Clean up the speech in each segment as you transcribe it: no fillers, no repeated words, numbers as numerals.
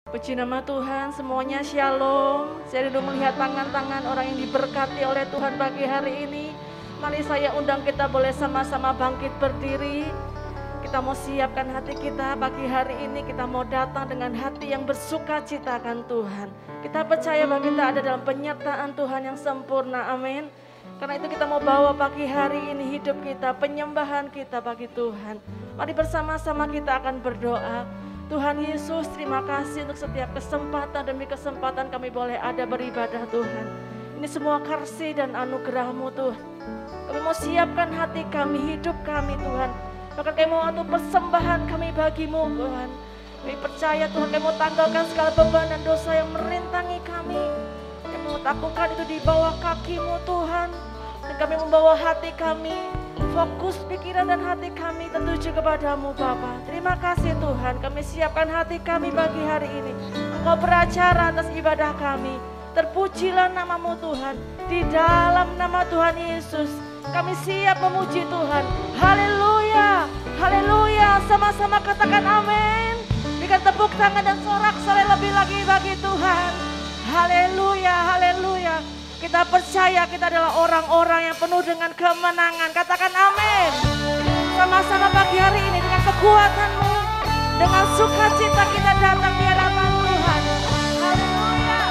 Puji nama Tuhan, semuanya shalom. Saya rindu melihat tangan-tangan orang yang diberkati oleh Tuhan pagi hari ini. Mari saya undang kita boleh sama-sama bangkit berdiri. Kita mau siapkan hati kita pagi hari ini. Kita mau datang dengan hati yang bersuka cita akan Tuhan. Kita percaya bahwa kita ada dalam penyertaan Tuhan yang sempurna, amin. Karena itu kita mau bawa pagi hari ini hidup kita, penyembahan kita bagi Tuhan. Mari bersama-sama kita akan berdoa. Tuhan Yesus, terima kasih untuk setiap kesempatan demi kesempatan kami boleh ada beribadah Tuhan. Ini semua kasih dan anugerah-Mu Tuhan. Kami mau siapkan hati kami, hidup kami Tuhan. Bahkan kami mau atur persembahan kami bagi-Mu Tuhan. Kami percaya Tuhan, kami mau tanggalkan segala beban dan dosa yang merintangi kami. Kami mau takutkan itu di bawah kaki-Mu Tuhan. Dan kami membawa hati kami, fokus pikiran dan hati kami tertuju kepadamu Bapa. Terima kasih Tuhan, kami siapkan hati kami pagi hari ini. Engkau beracara atas ibadah kami. Terpujilah nama-Mu Tuhan. Di dalam nama Tuhan Yesus kami siap memuji Tuhan. Haleluya, haleluya. Sama-sama katakan amin. Berikan tepuk tangan dan sorak-sorai lebih lagi bagi Tuhan. Haleluya, haleluya. Kita percaya kita adalah orang-orang yang penuh dengan kemenangan. Katakan amin. Sama-sama pagi hari ini dengan kekuatan-Mu, dengan sukacita kita datang di hadapan Tuhan. Haleluya.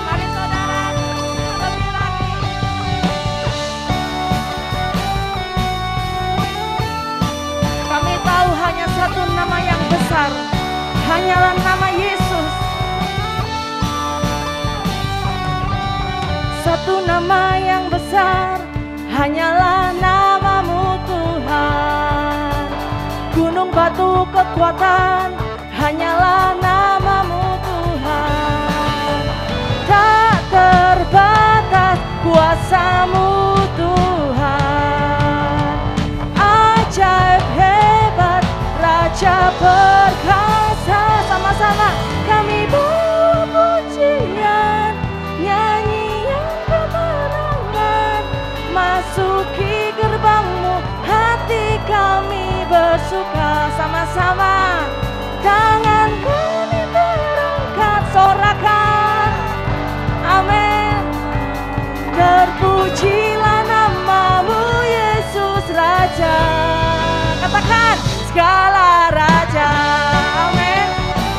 Mari saudara, lebih lagi. Kami tahu hanya satu nama yang besar, hanyalah nama Yesus. Satu nama yang besar, hanyalah nama-Mu Tuhan. Gunung batu kekuatan, hanyalah nama-Mu Tuhan. Tak terbatas kuasa-Mu Tuhan. Ajaib hebat, Raja perkasa. Sama-sama kami berpujian, nyanyi masuki gerbang-Mu, hati kami bersuka. Sama-sama tangan kami terangkat, sorakan amin. Terpujilah nama-Mu Yesus Raja. Katakan segala raja, amin.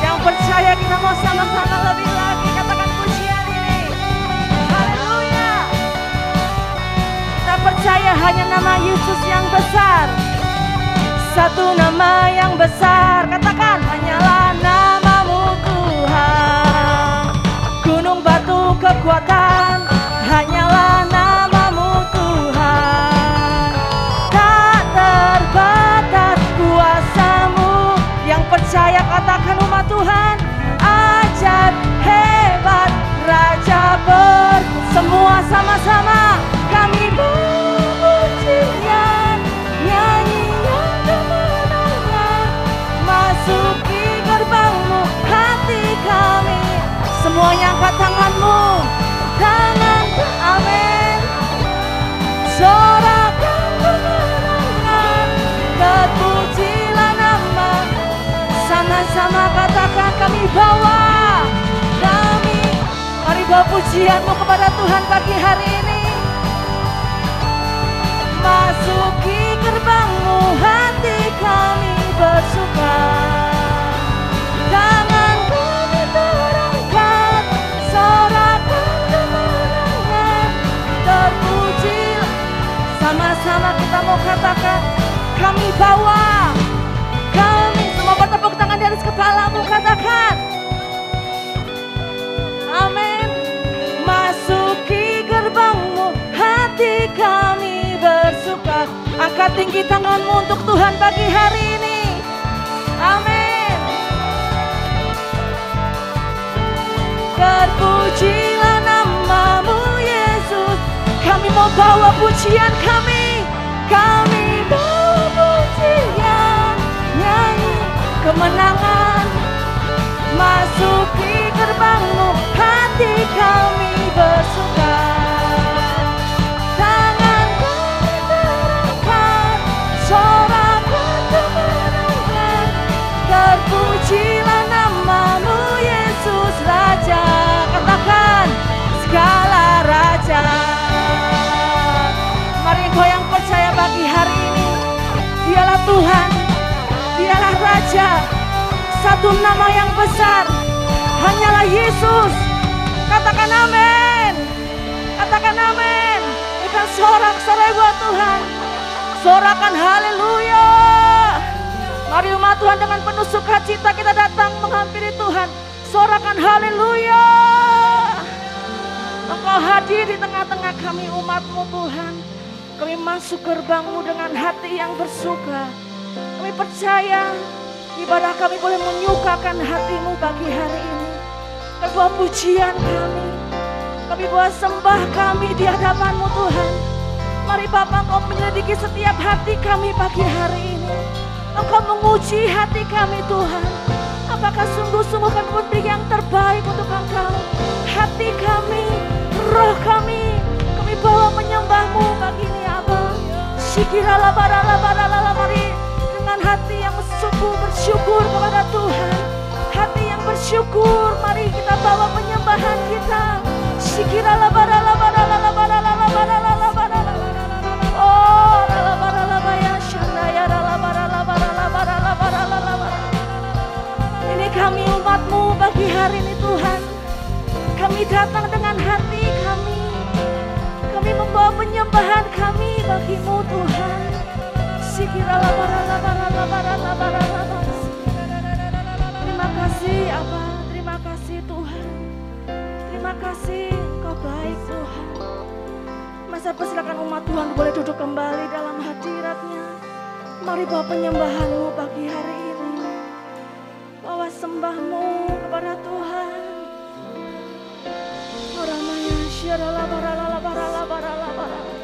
Yang percaya kita mau sama-sama lebih lagi. Katakan pujian ini. Haleluya. Kita percaya hanya nama Yesus yang besar. Satu nama yang besar. Katakan hanyalah nama-Mu Tuhan. Gunung batu kekuatan, hanyalah nama-Mu Tuhan. Tak terbatas kuasa-Mu. Yang percaya katakan umat Tuhan. Ajaib hebat, Raja semua sama-sama kami berpujian, nyanyian kemenangan, masuki gerbang-Mu, hati kami. Semuanya angkat tangan-Mu, tangan amin. Sorakan kemenangan, terpujilah nama. Sama-sama katakan kami bawa, mari bawa pujian-Mu kepada Tuhan pagi hari ini. Masuki gerbang-Mu, hati kami bersuka. Tangan kami terangkat, sorakan kemenangan, terpujilah. Sama-sama kita mau katakan, kami bawa, kami semua bertepuk tangan di atas kepala-Mu, katakan amin. Masuki gerbang-Mu, hati kami bersuka. Angkat tinggi tangan-Mu untuk Tuhan pagi hari ini. Amin. Terpujilah nama-Mu Yesus. Kami mau bawa pujian kami. Kami bawa pujian, nyanyi kemenangan. Masuki gerbang-Mu, hati kami bersuka. Tangan kami terangkat, sorakan kemenangan, terpujilah satu nama yang besar, hanyalah Yesus. Katakan amin. Katakan amin. Bukan sorak-sorai buat Tuhan. Sorakan haleluya. Mari umat Tuhan dengan penuh sukacita kita datang menghampiri Tuhan. Sorakan haleluya. Engkau hadir di tengah-tengah kami umat-Mu Tuhan. Kami masuk gerbang-Mu dengan hati yang bersuka. Kami percaya ibadah kami boleh menyukakan hati-Mu pagi hari ini. Kami bawa pujian kami bawa sembah kami di hadapan-Mu Tuhan. Mari Bapa, Engkau menyelidiki setiap hati kami pagi hari ini. Engkau menguji hati kami Tuhan. Apakah sungguh-sungguh kami memberi yang terbaik untuk Engkau? Hati kami, roh kami bawa menyembah-Mu pagi ini Abah. Syikirala barala barala, mari dengan hati yang bersyukur kepada Tuhan. Hati yang bersyukur, mari kita bawa penyembahan kita. Syikirala barala barala barala barala barala. Oh, rala barala baya syandaya rala barala barala barala barala barala. Ini kami umat-Mu pagi hari ini Tuhan. Kami datang dengan hati kami. Kami membawa penyembahan kami bagi-Mu Tuhan. Syikirala barala barala barala barala. Terima kasih Abah, terima kasih Tuhan. Terima kasih Engkau baik Tuhan. Masa persilakan umat Tuhan boleh duduk kembali dalam hadirat-Nya. Mari bawa penyembahan-Mu pagi hari ini. Bawa sembah-Mu kepada Tuhan. Oramaya syarala barala barala barala barala.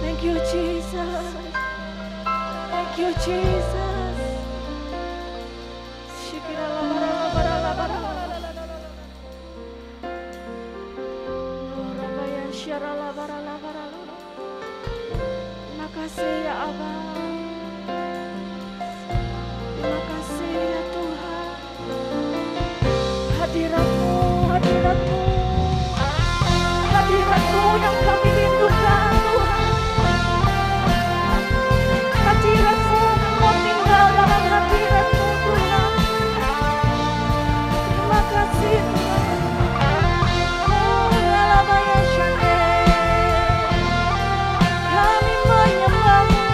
Thank you Jesus. Thank you Jesus. Syikirala barala barala barala. Oramaya syarala barala barala. Terima kasih ya Abah. Terima kasih ya Tuhan. Hadirat-Mu, hadirat-Mu. Hadirat-Mu yang kami rindukan Tuhan. Hadirat-Mu, Engkau tinggal dalam hadirat-Mu Tuhan. Terima kasih Tuhan. Oh, Lalabaya Shande. Kami menyembah-Mu.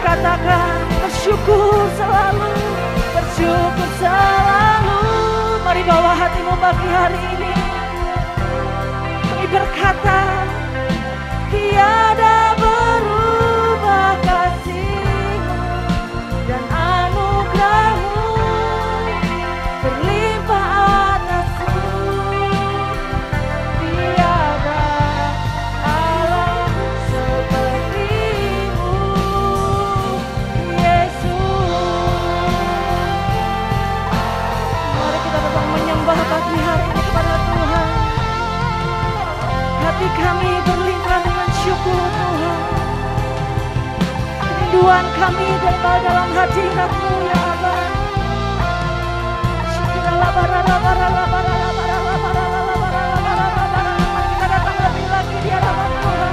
katakan bersyukur selalu, bersyukur selalu. Mari bawa hatimu pagi hari ini. Mari berkata, tiada berubah kasih-Mu dan anugerah-Mu berlimpah atasku. Tiada Allah seperti-Mu, Yesus. Mari kita tetap menyembah pagi hari ini kepada Tuhan. Hati kami berlimpah dengan syukur Tuhan. Kerinduan kami dalam hadirat-Mu ya Allah. Kita datang lebih lagi di hadapan Tuhan.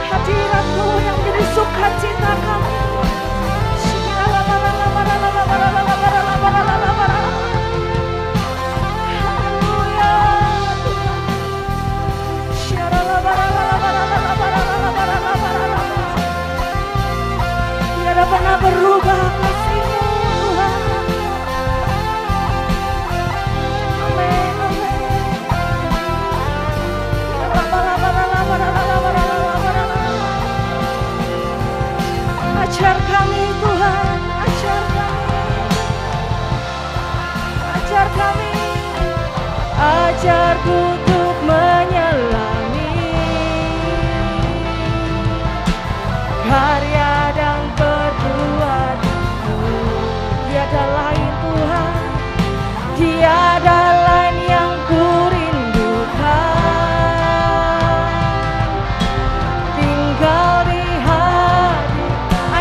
Hadirat-Mu yang menjadi sukacita kami. Tiada pernah berubah kasih-Mu Tuhan. Amin, amin. Ajar kami Tuhan, ajar kami. Ajar kami, ajarku untuk menyelami karya dan perbuatanmu. Tiada lain Tuhan, tiada lain yang kurindukan. Tinggal di hati,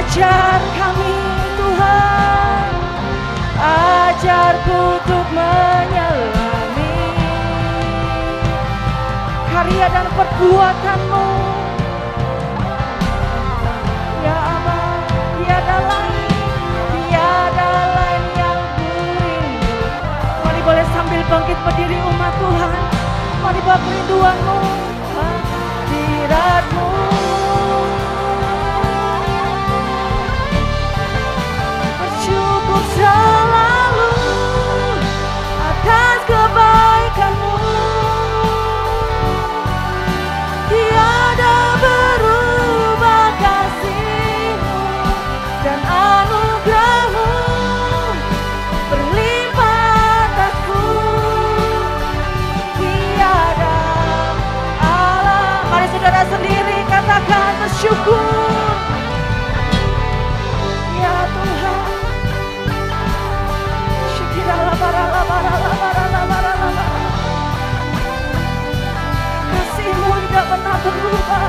ajar kami Tuhan, ajarku untuk menyelami karya dan perbuatan-Mu. Ya Allah, tiada lain yang kurindu. Mari boleh sambil bangkit berdiri umat Tuhan. Mari bawa kerinduan-Mu, hadirat-Mu. Bersyukur selalu atas kebaikan-Mu. Tiada berubah kasih-Mu dan anugerah-Mu berlimpah atasku. Tiada Allah. Mari saudara sendiri katakan bersyukur. Ya Tuhan. Kasih-Mu tidak pernah berubah.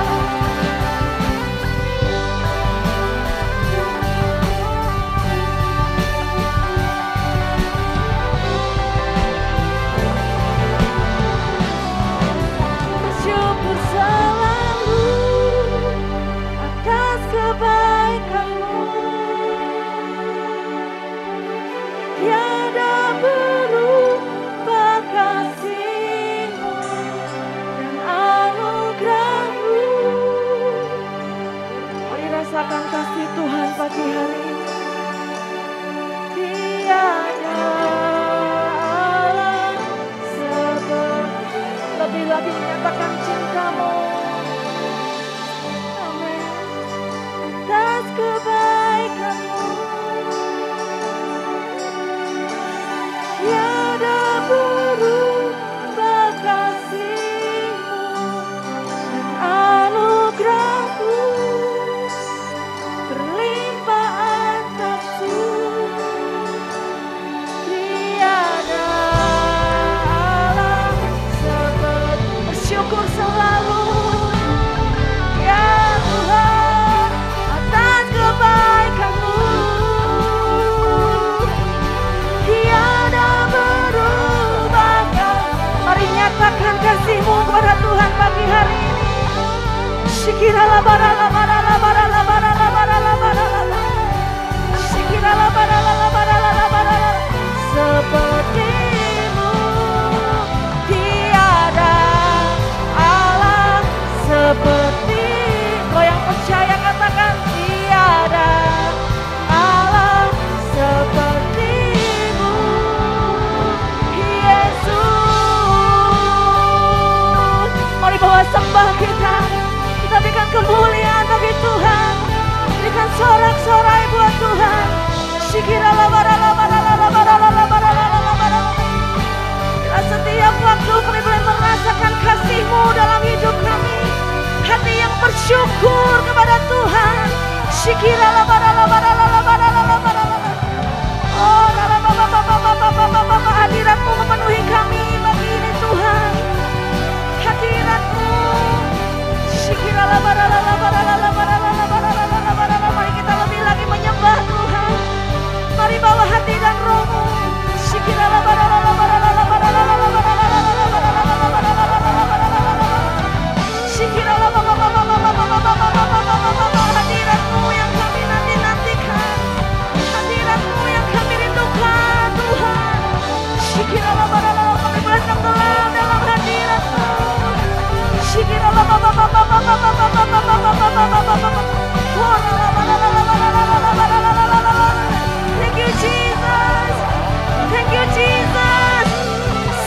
Bersyukur selalu atas kebaikan-Mu. Tiada berubah kasih-Mu dan anugerah-Mu. Mari rasakan kasih Tuhan pagi hari ini. Tiada Allah seperti. Lebih lagi menyatakan cinta-Mu. Amin. Atas kebaikan-Mu. Tiada berubah kasih-Mu dan anugerah-Mu berlimpah atasku. Tiada Allah seperti. Bersyukur selalu ya Tuhan atas kebaikan-Mu. Tiada berubah. Mari nyatakan kasih-Mu kepada Tuhan pagi hari ini. Shikirala barala barala barala barala barala barala. Shikirala barala barala barala. Seperti-Mu tiada Allah seperti. Kau yang percaya katakan tiada Setiap waktu kami boleh merasakan kasih-Mu dalam hidup kami. Hati yang bersyukur kepada Tuhan. Hadirat-Mu memenuhi kami pagi ini Tuhan. Hadirat-Mu. Mari kita lebih lagi menyembah Tuhan. Mari bawa hati dan roh-Mu. Hadirat-Mu yang kami nanti-nantikan. Hadirat-Mu yang kami rindukan Tuhan. Kami boleh tenggelam dalam hadirat-Mu. Thank you Jesus. Thank you Jesus.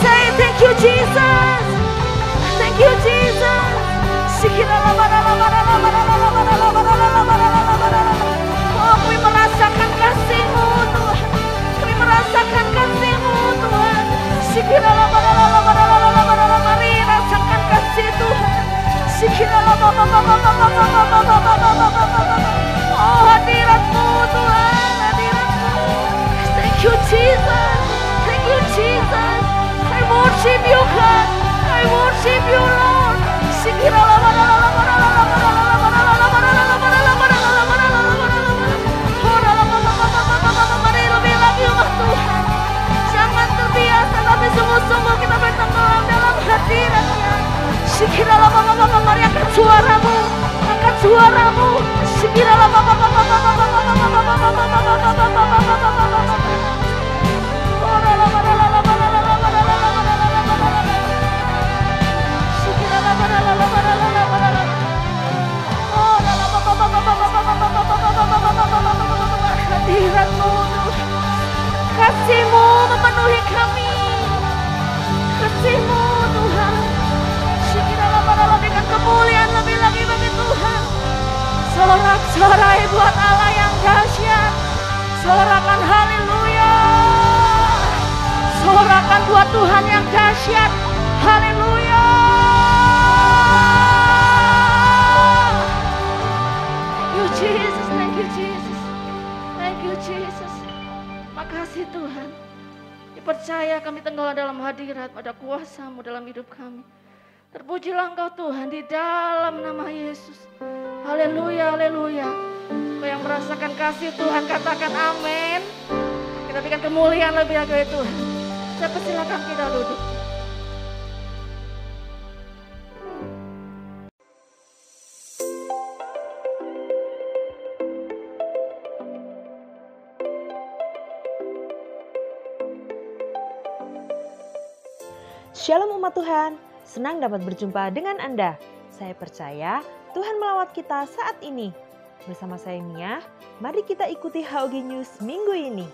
Say thank you Jesus. Thank you Jesus. Oh, kami merasakan kasih-Mu Tuhan. Kami merasakan kasih-Mu Tuhan. Mari rasakan kasih Tuhan. Oh, hadirat-Mu Tuhan, hadirat-Mu. Thank you Jesus. Thank you Jesus. I worship you God. I worship you Lord. Mari lebih lagi umat Tuhan. Jangan terbiasa tapi sungguh-sungguh kita bertenggelam dalam hadirat-Nya. Mari angkat suara-Mu. Angkat suara-Mu. Hadirat-Mu, kasih-Mu memenuhi kami. Kasih-Mu Tuhan. Berikan kemuliaan lebih lagi bagi Tuhan. Sorak-sorai buat Allah yang dahsyat. Sorakan haleluya. Sorakan buat Tuhan yang dahsyat. Haleluya. Thank you Jesus, thank you Jesus. Thank you Jesus. Makasih Tuhan. Dipercaya kami tenggelam dalam hadirat pada kuasa-Mu dalam hidup kami. Terpujilah Engkau Tuhan di dalam nama Yesus. Haleluya, haleluya. Kau yang merasakan kasih Tuhan katakan amin. Kita berikan kemuliaan lebih lagi Tuhan. Saya persilakan kita duduk. Shalom umat Tuhan, senang dapat berjumpa dengan Anda. Saya percaya Tuhan melawat kita saat ini. Bersama saya Mia, mari kita ikuti HOG News minggu ini.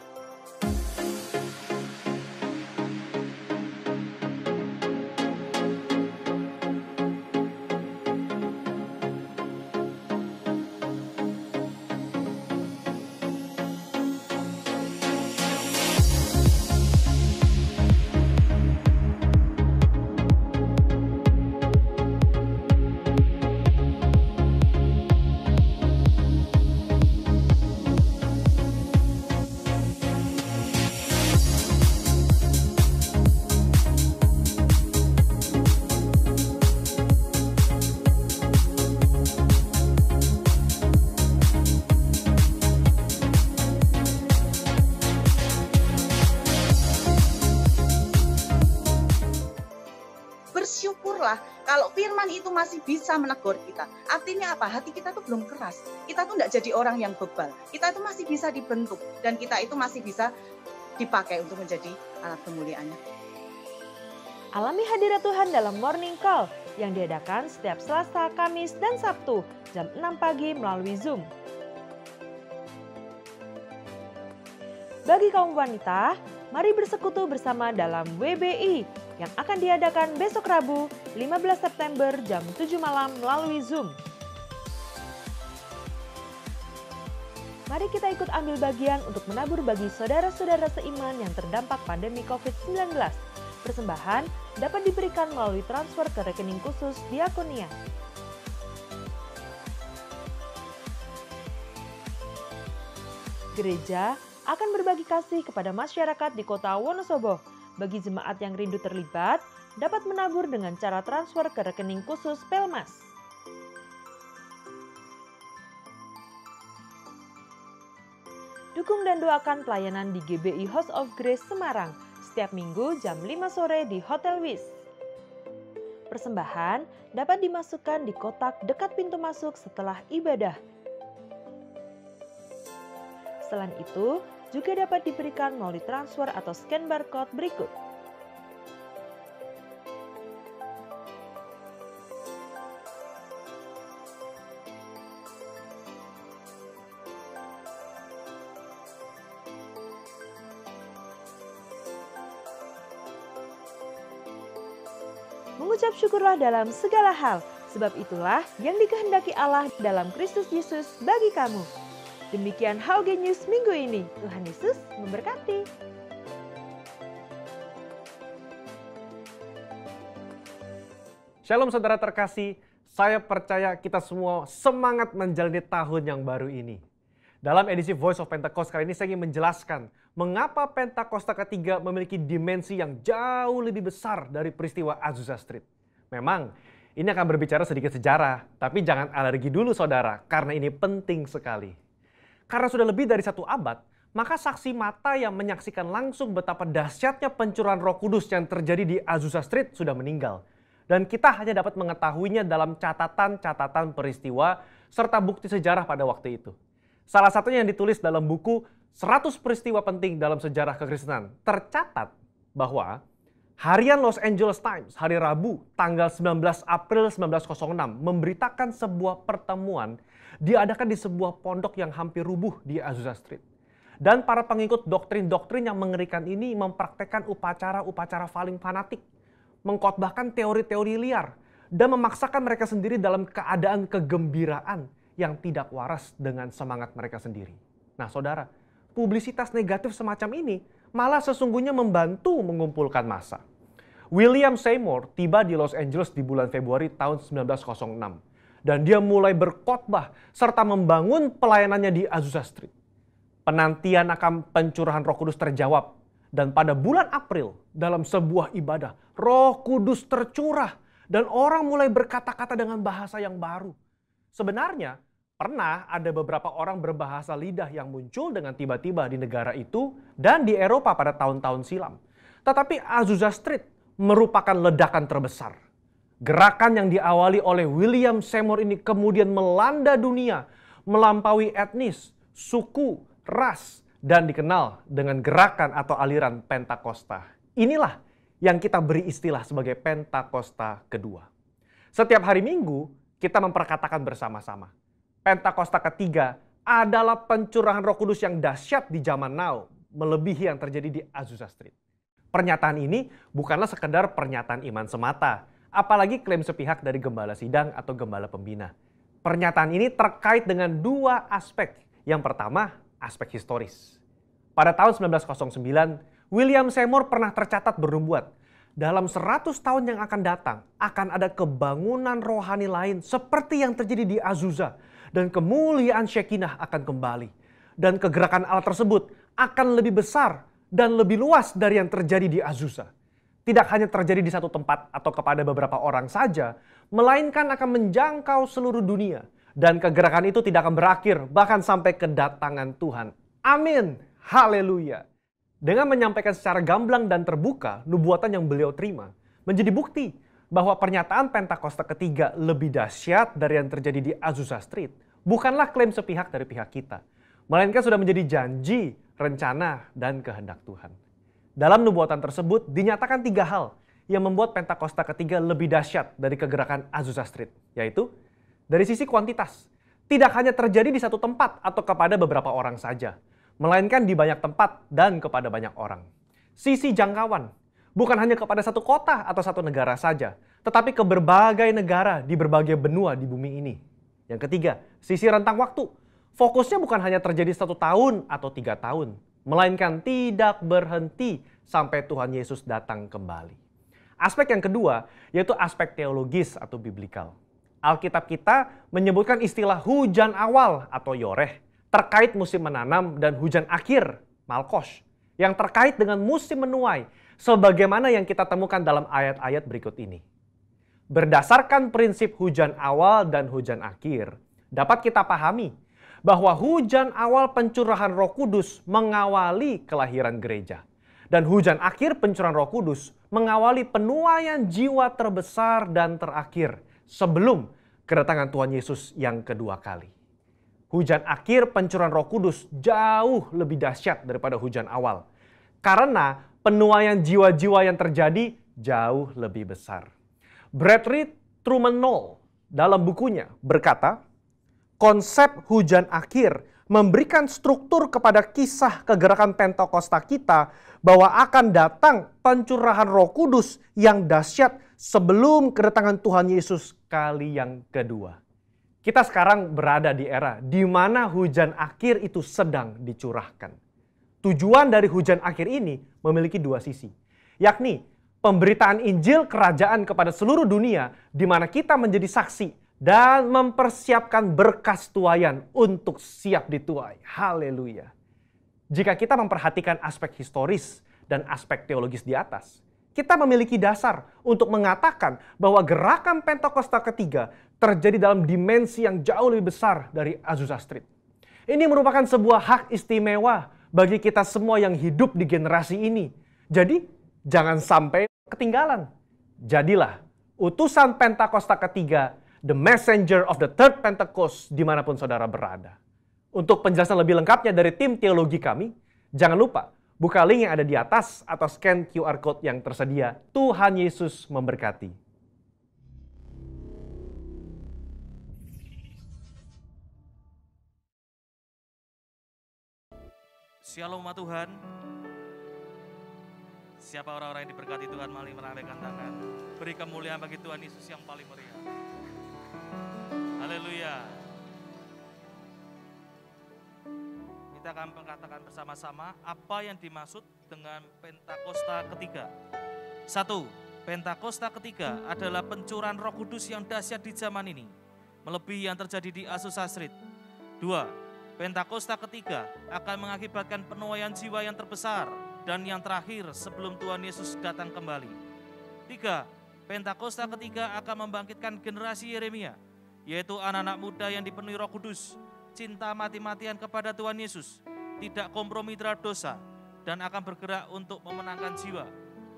Kalau firman itu masih bisa menegur kita. Artinya apa? Hati kita tuh belum keras. Kita tuh enggak jadi orang yang bebal. Kita itu masih bisa dibentuk. Dan kita itu masih bisa dipakai untuk menjadi alat kemuliaannya. Alami hadirat Tuhan dalam Morning Call yang diadakan setiap Selasa, Kamis, dan Sabtu jam 6 pagi melalui Zoom. Bagi kaum wanita, mari bersekutu bersama dalam WBI yang akan diadakan besok Rabu 15 September jam 7 malam melalui Zoom. Mari kita ikut ambil bagian untuk menabur bagi saudara-saudara seiman yang terdampak pandemi COVID-19. Persembahan dapat diberikan melalui transfer ke rekening khusus Diakonia. Gereja akan berbagi kasih kepada masyarakat di kota Wonosobo. Bagi jemaat yang rindu terlibat, dapat menabur dengan cara transfer ke rekening khusus Pelmas. Dukung dan doakan pelayanan di GBI House of Grace Semarang setiap minggu jam 5 sore di Hotel Wis. Persembahan dapat dimasukkan di kotak dekat pintu masuk setelah ibadah. Selain itu, juga dapat diberikan melalui transfer atau scan barcode berikut. Mengucap syukurlah dalam segala hal, sebab itulah yang dikehendaki Allah dalam Kristus Yesus bagi kamu. Demikian HOG News minggu ini. Tuhan Yesus memberkati. Shalom saudara terkasih, saya percaya kita semua semangat menjalani tahun yang baru ini. Dalam edisi Voice of Pentecost kali ini saya ingin menjelaskan mengapa Pentakosta ketiga memiliki dimensi yang jauh lebih besar dari peristiwa Azusa Street. Memang ini akan berbicara sedikit sejarah, tapi jangan alergi dulu saudara, karena ini penting sekali. Karena sudah lebih dari 1 abad, maka saksi mata yang menyaksikan langsung betapa dahsyatnya pencurahan Roh Kudus yang terjadi di Azusa Street sudah meninggal. Dan kita hanya dapat mengetahuinya dalam catatan-catatan peristiwa serta bukti sejarah pada waktu itu. Salah satunya yang ditulis dalam buku 100 peristiwa penting dalam sejarah kekristenan. Tercatat bahwa harian Los Angeles Times hari Rabu tanggal 19 April 1906 memberitakan sebuah pertemuan diadakan di sebuah pondok yang hampir rubuh di Azusa Street. Dan para pengikut doktrin-doktrin yang mengerikan ini mempraktekkan upacara-upacara paling fanatik, mengkhotbahkan teori-teori liar, dan memaksakan mereka sendiri dalam keadaan kegembiraan yang tidak waras dengan semangat mereka sendiri. Nah saudara, publisitas negatif semacam ini malah sesungguhnya membantu mengumpulkan massa. William Seymour tiba di Los Angeles di bulan Februari tahun 1906. Dan dia mulai berkhotbah serta membangun pelayanannya di Azusa Street. Penantian akan pencurahan Roh Kudus terjawab. Dan pada bulan April dalam sebuah ibadah, Roh Kudus tercurah dan orang mulai berkata-kata dengan bahasa yang baru. Sebenarnya pernah ada beberapa orang berbahasa lidah yang muncul dengan tiba-tiba di negara itu dan di Eropa pada tahun-tahun silam. Tetapi Azusa Street merupakan ledakan terbesar. Gerakan yang diawali oleh William Seymour ini kemudian melanda dunia, melampaui etnis, suku, ras, dan dikenal dengan gerakan atau aliran Pentakosta. Inilah yang kita beri istilah sebagai Pentakosta kedua. Setiap hari Minggu, kita memperkatakan bersama-sama. Pentakosta ketiga adalah pencurahan Roh Kudus yang dahsyat di zaman now, melebihi yang terjadi di Azusa Street. Pernyataan ini bukanlah sekedar pernyataan iman semata, apalagi klaim sepihak dari gembala sidang atau gembala pembina. Pernyataan ini terkait dengan 2 aspek. Yang pertama, aspek historis. Pada tahun 1909, William Seymour pernah tercatat bernubuat, dalam 100 tahun yang akan datang, akan ada kebangunan rohani lain seperti yang terjadi di Azusa. Dan kemuliaan Shekinah akan kembali. Dan kegerakan Allah tersebut akan lebih besar dan lebih luas dari yang terjadi di Azusa. Tidak hanya terjadi di satu tempat atau kepada beberapa orang saja, melainkan akan menjangkau seluruh dunia. Dan kegerakan itu tidak akan berakhir, bahkan sampai kedatangan Tuhan. Amin. Haleluya. Dengan menyampaikan secara gamblang dan terbuka nubuatan yang beliau terima, menjadi bukti bahwa pernyataan Pentakosta ketiga lebih dahsyat dari yang terjadi di Azusa Street bukanlah klaim sepihak dari pihak kita, melainkan sudah menjadi janji, rencana, dan kehendak Tuhan. Dalam nubuatan tersebut dinyatakan 3 hal yang membuat Pentakosta ketiga lebih dahsyat dari kegerakan Azusa Street, yaitu dari sisi kuantitas, tidak hanya terjadi di satu tempat atau kepada beberapa orang saja, melainkan di banyak tempat dan kepada banyak orang. Sisi jangkauan, bukan hanya kepada satu kota atau satu negara saja, tetapi ke berbagai negara di berbagai benua di bumi ini. Yang ketiga, sisi rentang waktu. fokusnya bukan hanya terjadi 1 tahun atau 3 tahun, melainkan tidak berhenti sampai Tuhan Yesus datang kembali. Aspek yang kedua yaitu aspek teologis atau biblikal. Alkitab kita menyebutkan istilah hujan awal atau yoreh terkait musim menanam dan hujan akhir, malkos, yang terkait dengan musim menuai, sebagaimana yang kita temukan dalam ayat-ayat berikut ini. Berdasarkan prinsip hujan awal dan hujan akhir, dapat kita pahami bahwa hujan awal pencurahan Roh Kudus mengawali kelahiran gereja. Dan hujan akhir pencurahan Roh Kudus mengawali penuaian jiwa terbesar dan terakhir sebelum kedatangan Tuhan Yesus yang kedua kali. Hujan akhir pencurahan Roh Kudus jauh lebih dahsyat daripada hujan awal. Karena penuaian jiwa-jiwa yang terjadi jauh lebih besar. Bradley Truman Knoll dalam bukunya berkata, konsep hujan akhir memberikan struktur kepada kisah kegerakan Pentakosta kita bahwa akan datang pencurahan Roh Kudus yang dahsyat sebelum kedatangan Tuhan Yesus kali yang kedua. Kita sekarang berada di era di mana hujan akhir itu sedang dicurahkan. Tujuan dari hujan akhir ini memiliki 2 sisi, yakni pemberitaan Injil Kerajaan kepada seluruh dunia di mana kita menjadi saksi dan mempersiapkan berkas tuaian untuk siap dituai. Haleluya. Jika kita memperhatikan aspek historis dan aspek teologis di atas, kita memiliki dasar untuk mengatakan bahwa gerakan Pentakosta ketiga terjadi dalam dimensi yang jauh lebih besar dari Azusa Street. Ini merupakan sebuah hak istimewa bagi kita semua yang hidup di generasi ini. Jadi, jangan sampai ketinggalan. Jadilah utusan Pentakosta ketiga, the messenger of the third Pentecost, dimanapun saudara berada. Untuk penjelasan lebih lengkapnya dari tim teologi kami, jangan lupa buka link yang ada di atas atau scan QR Code yang tersedia. Tuhan Yesus memberkati. Shalom umat Tuhan. Siapa orang-orang yang diberkati Tuhan, mari merangkaikan tangan. Beri kemuliaan bagi Tuhan Yesus yang paling meriah. Haleluya. Kita akan mengatakan bersama-sama apa yang dimaksud dengan Pentakosta ketiga. 1. Pentakosta ketiga adalah pencurahan Roh Kudus yang dahsyat di zaman ini, melebihi yang terjadi di Azusa Street. 2. Pentakosta ketiga akan mengakibatkan penuaian jiwa yang terbesar dan yang terakhir sebelum Tuhan Yesus datang kembali. 3. Pentakosta ketiga akan membangkitkan generasi Yeremia, yaitu anak-anak muda yang dipenuhi Roh Kudus, cinta mati-matian kepada Tuhan Yesus, tidak kompromi terhadap dosa, dan akan bergerak untuk memenangkan jiwa.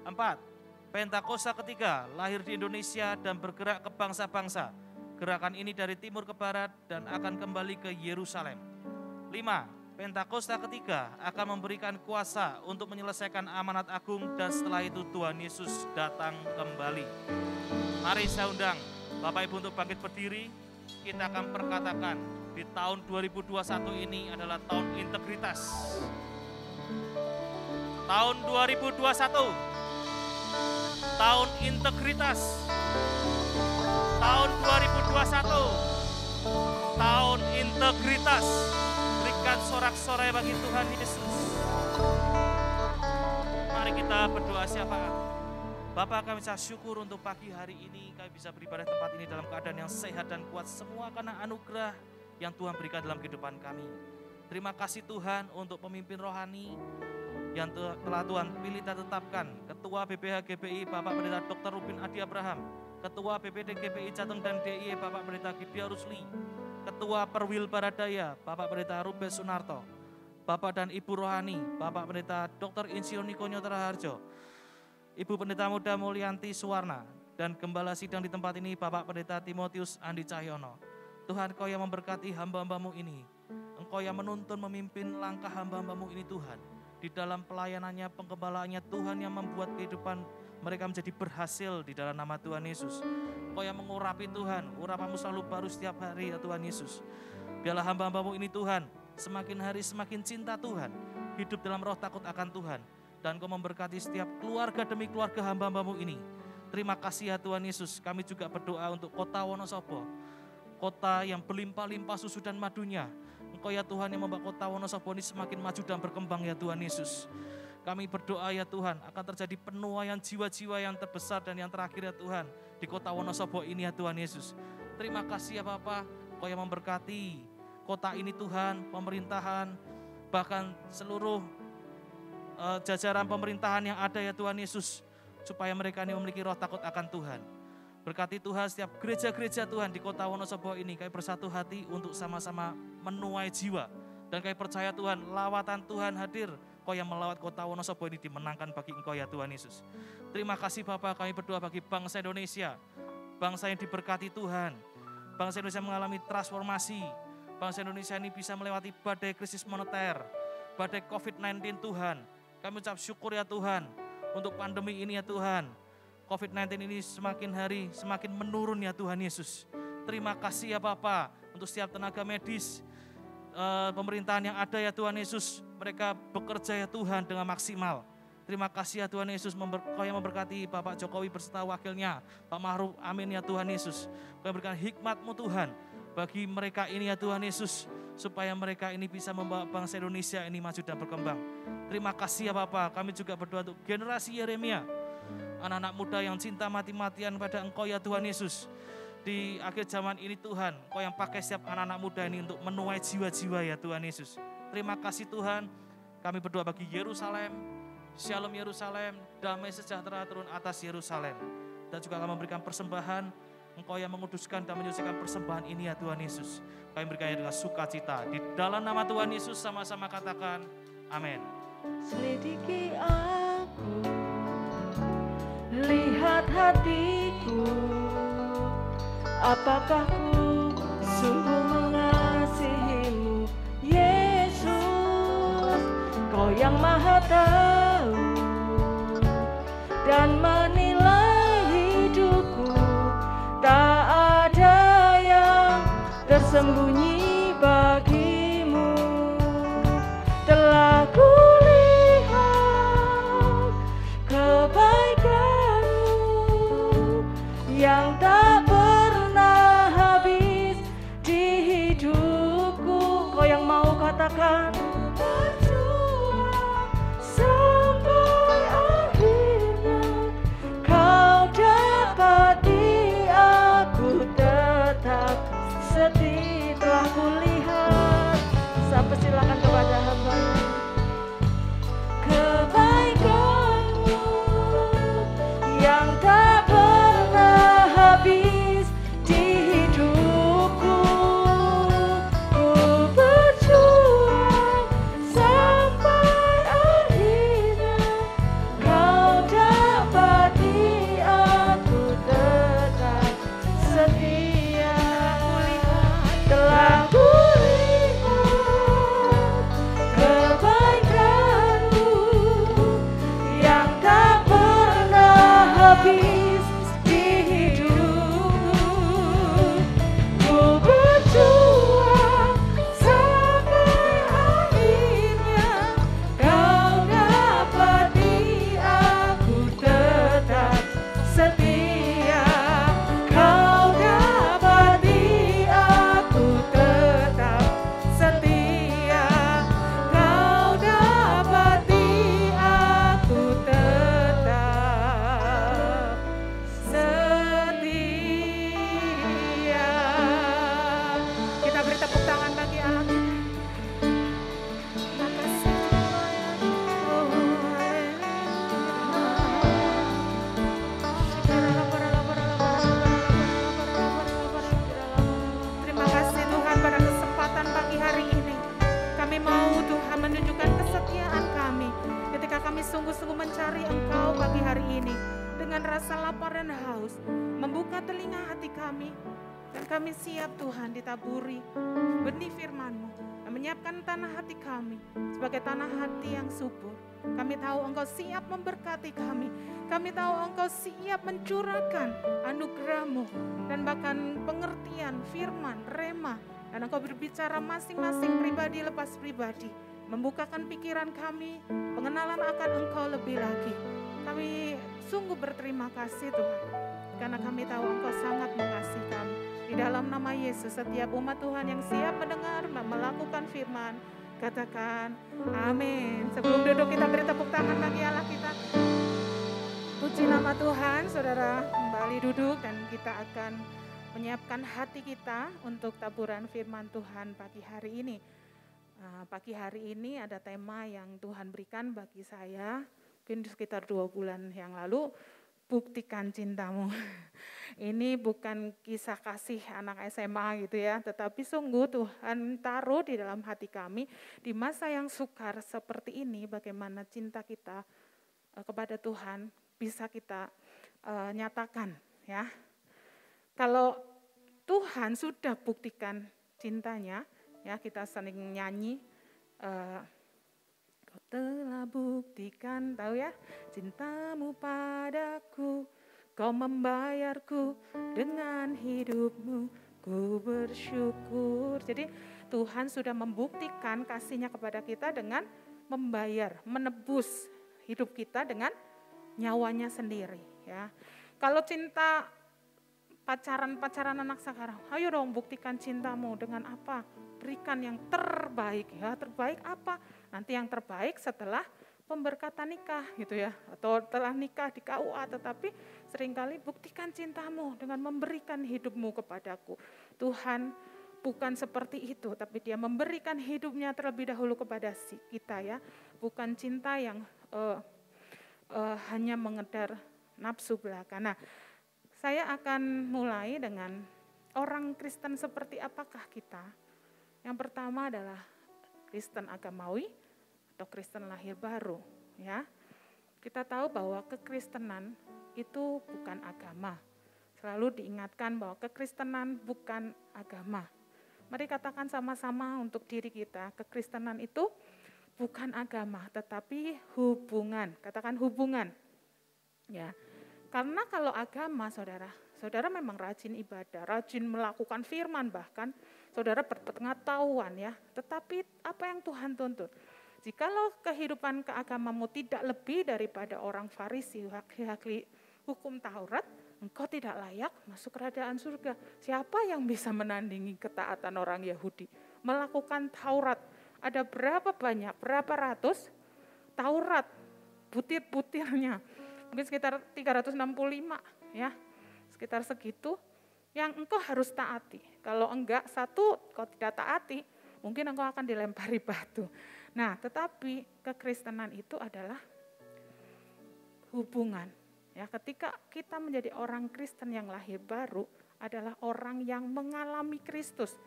4. Pentakosta ketiga lahir di Indonesia dan bergerak ke bangsa-bangsa. Gerakan ini dari timur ke barat dan akan kembali ke Yerusalem. 5. Pentakosta ketiga akan memberikan kuasa untuk menyelesaikan amanat agung dan setelah itu Tuhan Yesus datang kembali. Mari saya undang Bapak Ibu untuk bangkit berdiri. Kita akan perkatakan di tahun 2021 ini adalah tahun integritas. Tahun 2021, tahun integritas. Tahun 2021, tahun integritas. Berikan sorak-sorai bagi Tuhan Yesus. Mari kita berdoa syafaat. Bapa, kami saya syukur untuk pagi hari ini kami bisa beribadah tempat ini dalam keadaan yang sehat dan kuat semua karena anugerah yang Tuhan berikan dalam kehidupan kami. Terima kasih Tuhan untuk pemimpin rohani yang telah Tuhan pilih dan tetapkan. Ketua BPH GBI Bapak Pendeta Dr. Rubin Adi Abraham, Ketua BPD GBI Jateng dan DIY Bapak Pendeta Gideon Rusli, Ketua Perwil Baradaya Bapak Pendeta Ruben Sunarto, Bapak dan Ibu Rohani Bapak Pendeta Dr. Insinyur Niko Nyotra Harjo, Ibu Pendeta Muda Mulyanti Suwarna, dan Gembala Sidang di tempat ini Bapak Pendeta Timotius Andi Cahyono. Tuhan, Engkau yang memberkati hamba-hambamu ini, Engkau yang menuntun memimpin langkah hamba-hambamu ini Tuhan. Di dalam pelayanannya, penggembalaannya Tuhan yang membuat kehidupan mereka menjadi berhasil di dalam nama Tuhan Yesus. Engkau yang mengurapi Tuhan, urapanmu selalu baru setiap hari ya Tuhan Yesus. Biarlah hamba-hambamu ini Tuhan, semakin hari semakin cinta Tuhan, hidup dalam roh takut akan Tuhan. Dan Engkau memberkati setiap keluarga demi keluarga hamba-hambamu ini. Terima kasih ya Tuhan Yesus. Kami juga berdoa untuk kota Wonosobo, kota yang berlimpah-limpah susu dan madunya. Engkau ya Tuhan yang membuat kota Wonosobo ini semakin maju dan berkembang ya Tuhan Yesus. Kami berdoa ya Tuhan, akan terjadi penuaian jiwa-jiwa yang terbesar dan yang terakhir ya Tuhan, di kota Wonosobo ini ya Tuhan Yesus. Terima kasih ya Bapa, Engkau yang memberkati kota ini Tuhan, pemerintahan, bahkan seluruh jajaran pemerintahan yang ada ya Tuhan Yesus, supaya mereka ini memiliki roh takut akan Tuhan. Berkati Tuhan setiap gereja-gereja Tuhan di kota Wonosobo ini, kami bersatu hati untuk sama-sama menuai jiwa. Dan kami percaya Tuhan, lawatan Tuhan hadir, Engkau yang melawat kota Wonosobo ini dimenangkan bagi Engkau ya Tuhan Yesus. Terima kasih Bapa, kami berdoa bagi bangsa Indonesia, bangsa yang diberkati Tuhan. Bangsa Indonesia mengalami transformasi, bangsa Indonesia ini bisa melewati badai krisis moneter, badai COVID-19 Tuhan. Kami ucap syukur ya Tuhan, untuk pandemi ini ya Tuhan. COVID-19 ini semakin hari semakin menurun ya Tuhan Yesus. Terima kasih ya Bapa, untuk setiap tenaga medis, pemerintahan yang ada ya Tuhan Yesus. Mereka bekerja ya Tuhan dengan maksimal. Terima kasih ya Tuhan Yesus, Kau yang memberkati Bapak Jokowi berserta wakilnya, Pak Ma'ruf, amin ya Tuhan Yesus. Kau yang berikan hikmat-Mu Tuhan, bagi mereka ini ya Tuhan Yesus, supaya mereka ini bisa membawa bangsa Indonesia ini maju dan berkembang. Terima kasih ya Bapak, kami juga berdoa untuk generasi Yeremia, anak-anak muda yang cinta mati-matian pada Engkau ya Tuhan Yesus. Di akhir zaman ini Tuhan, Engkau yang pakai setiap anak-anak muda ini untuk menuai jiwa-jiwa ya Tuhan Yesus. Terima kasih Tuhan, kami berdoa bagi Yerusalem, Shalom Yerusalem, damai sejahtera turun atas Yerusalem. Dan juga kami memberikan persembahan, Engkau yang menguduskan dan menyucikan persembahan ini ya Tuhan Yesus. Kami berikannya dengan sukacita. Di dalam nama Tuhan Yesus sama-sama katakan, amin. Selidiki aku, lihat hatiku, apakah ku sungguh mengasihimu, Yesus. Kau yang maha tahu dan menilai hidupku, tak ada yang tersembunyi bagimu. Telah kulihat kebaikanmu yang tak pernah habis di hidupku. Kau yang mau katakan, berjuang sampai akhirnya, kau dapati aku tetap setia. Telah kulihat, sampai silakan kepada hamba, kebaikanmu yang tak pernah habis di hidupku. Ku berjuang sampai akhirnya, kau dapati aku tetap setia. Telah kulihat kebaikanmu yang tak pernah habis di hidupku. Ku berjuang sampai akhirnya, kau dapati aku tetap setia. Kau dapati aku tetap setia. Kau dapati aku tetap setia. Kita beri tepuk tangan bagi Allah kita. Terima kasih. Oh, terima kasih Tuhan pada kesempatan pagi hari ini. Kami mau Tuhan menunjukkan kesetiaan kami ketika kami sungguh-sungguh mencari Engkau pagi hari ini dengan rasa lapar dan haus, membuka telinga hati kami, dan kami siap Tuhan ditaburi benih firman-Mu dan menyiapkan tanah hati kami sebagai tanah hati yang subur. Kami tahu Engkau siap memberkati kami. Kami tahu Engkau siap mencurahkan anugerah-Mu dan bahkan pengertian firman, rema. Dan Engkau berbicara masing-masing pribadi lepas pribadi. Membukakan pikiran kami, pengenalan akan Engkau lebih lagi. Kami sungguh berterima kasih Tuhan. Karena kami tahu Engkau sangat mengasihi kami. Di Di dalam nama Yesus, setiap umat Tuhan yang siap mendengar, melakukan firman, katakan amin. Sebelum duduk kita beri tepuk tangan bagi Allah kita. Puji nama Tuhan, saudara kembali duduk dan kita akan menyiapkan hati kita untuk taburan firman Tuhan pagi hari ini. Pagi hari ini ada tema yang Tuhan berikan bagi saya, mungkin sekitar 2 bulan yang lalu, buktikan cintamu. Ini bukan kisah kasih anak SMA gitu ya, tetapi sungguh Tuhan taruh di dalam hati kami di masa yang sukar seperti ini, bagaimana cinta kita kepada Tuhan bisa kita nyatakan ya. Kalau Tuhan sudah buktikan cintanya, ya kita sering nyanyi, kau telah buktikan, tahu ya, cintamu padaku, kau membayarku dengan hidupmu, ku bersyukur. Jadi Tuhan sudah membuktikan kasihnya kepada kita dengan membayar, menebus hidup kita dengan nyawanya sendiri ya. Kalau cinta pacaran anak sekarang, ayo dong buktikan cintamu dengan apa? Berikan yang terbaik ya. Terbaik apa? Nanti yang terbaik setelah pemberkatan nikah gitu ya, atau telah nikah di KUA, tetapi seringkali buktikan cintamu dengan memberikan hidupmu kepadaku. Tuhan bukan seperti itu, tapi dia memberikan hidupnya terlebih dahulu kepada kita ya. Bukan cinta yang hanya mengedar nafsu belaka. Nah, saya akan mulai dengan orang Kristen seperti apakah kita. Yang pertama adalah Kristen agamawi atau Kristen lahir baru ya. Kita tahu bahwa kekristenan itu bukan agama. Selalu diingatkan bahwa kekristenan bukan agama. Mari katakan sama-sama untuk diri kita, kekristenan itu bukan agama tetapi hubungan. Katakan hubungan. Ya. Karena kalau agama saudara memang rajin ibadah, rajin melakukan firman, bahkan saudara berpengetahuan ya. Tetapi apa yang Tuhan tuntut? Jikalau kehidupan keagamamu tidak lebih daripada orang Farisi, ahli hukum Taurat, engkau tidak layak masuk kerajaan surga. Siapa yang bisa menandingi ketaatan orang Yahudi? Melakukan Taurat. Ada berapa banyak, berapa ratus Taurat, butir-butirnya. Mungkin sekitar 365 ya, sekitar segitu yang engkau harus taati. Kalau enggak, satu kau tidak taati, mungkin engkau akan dilempari batu. Nah, tetapi kekristenan itu adalah hubungan. Ya, ketika kita menjadi orang Kristen yang lahir baru, adalah orang yang mengalami Kristus,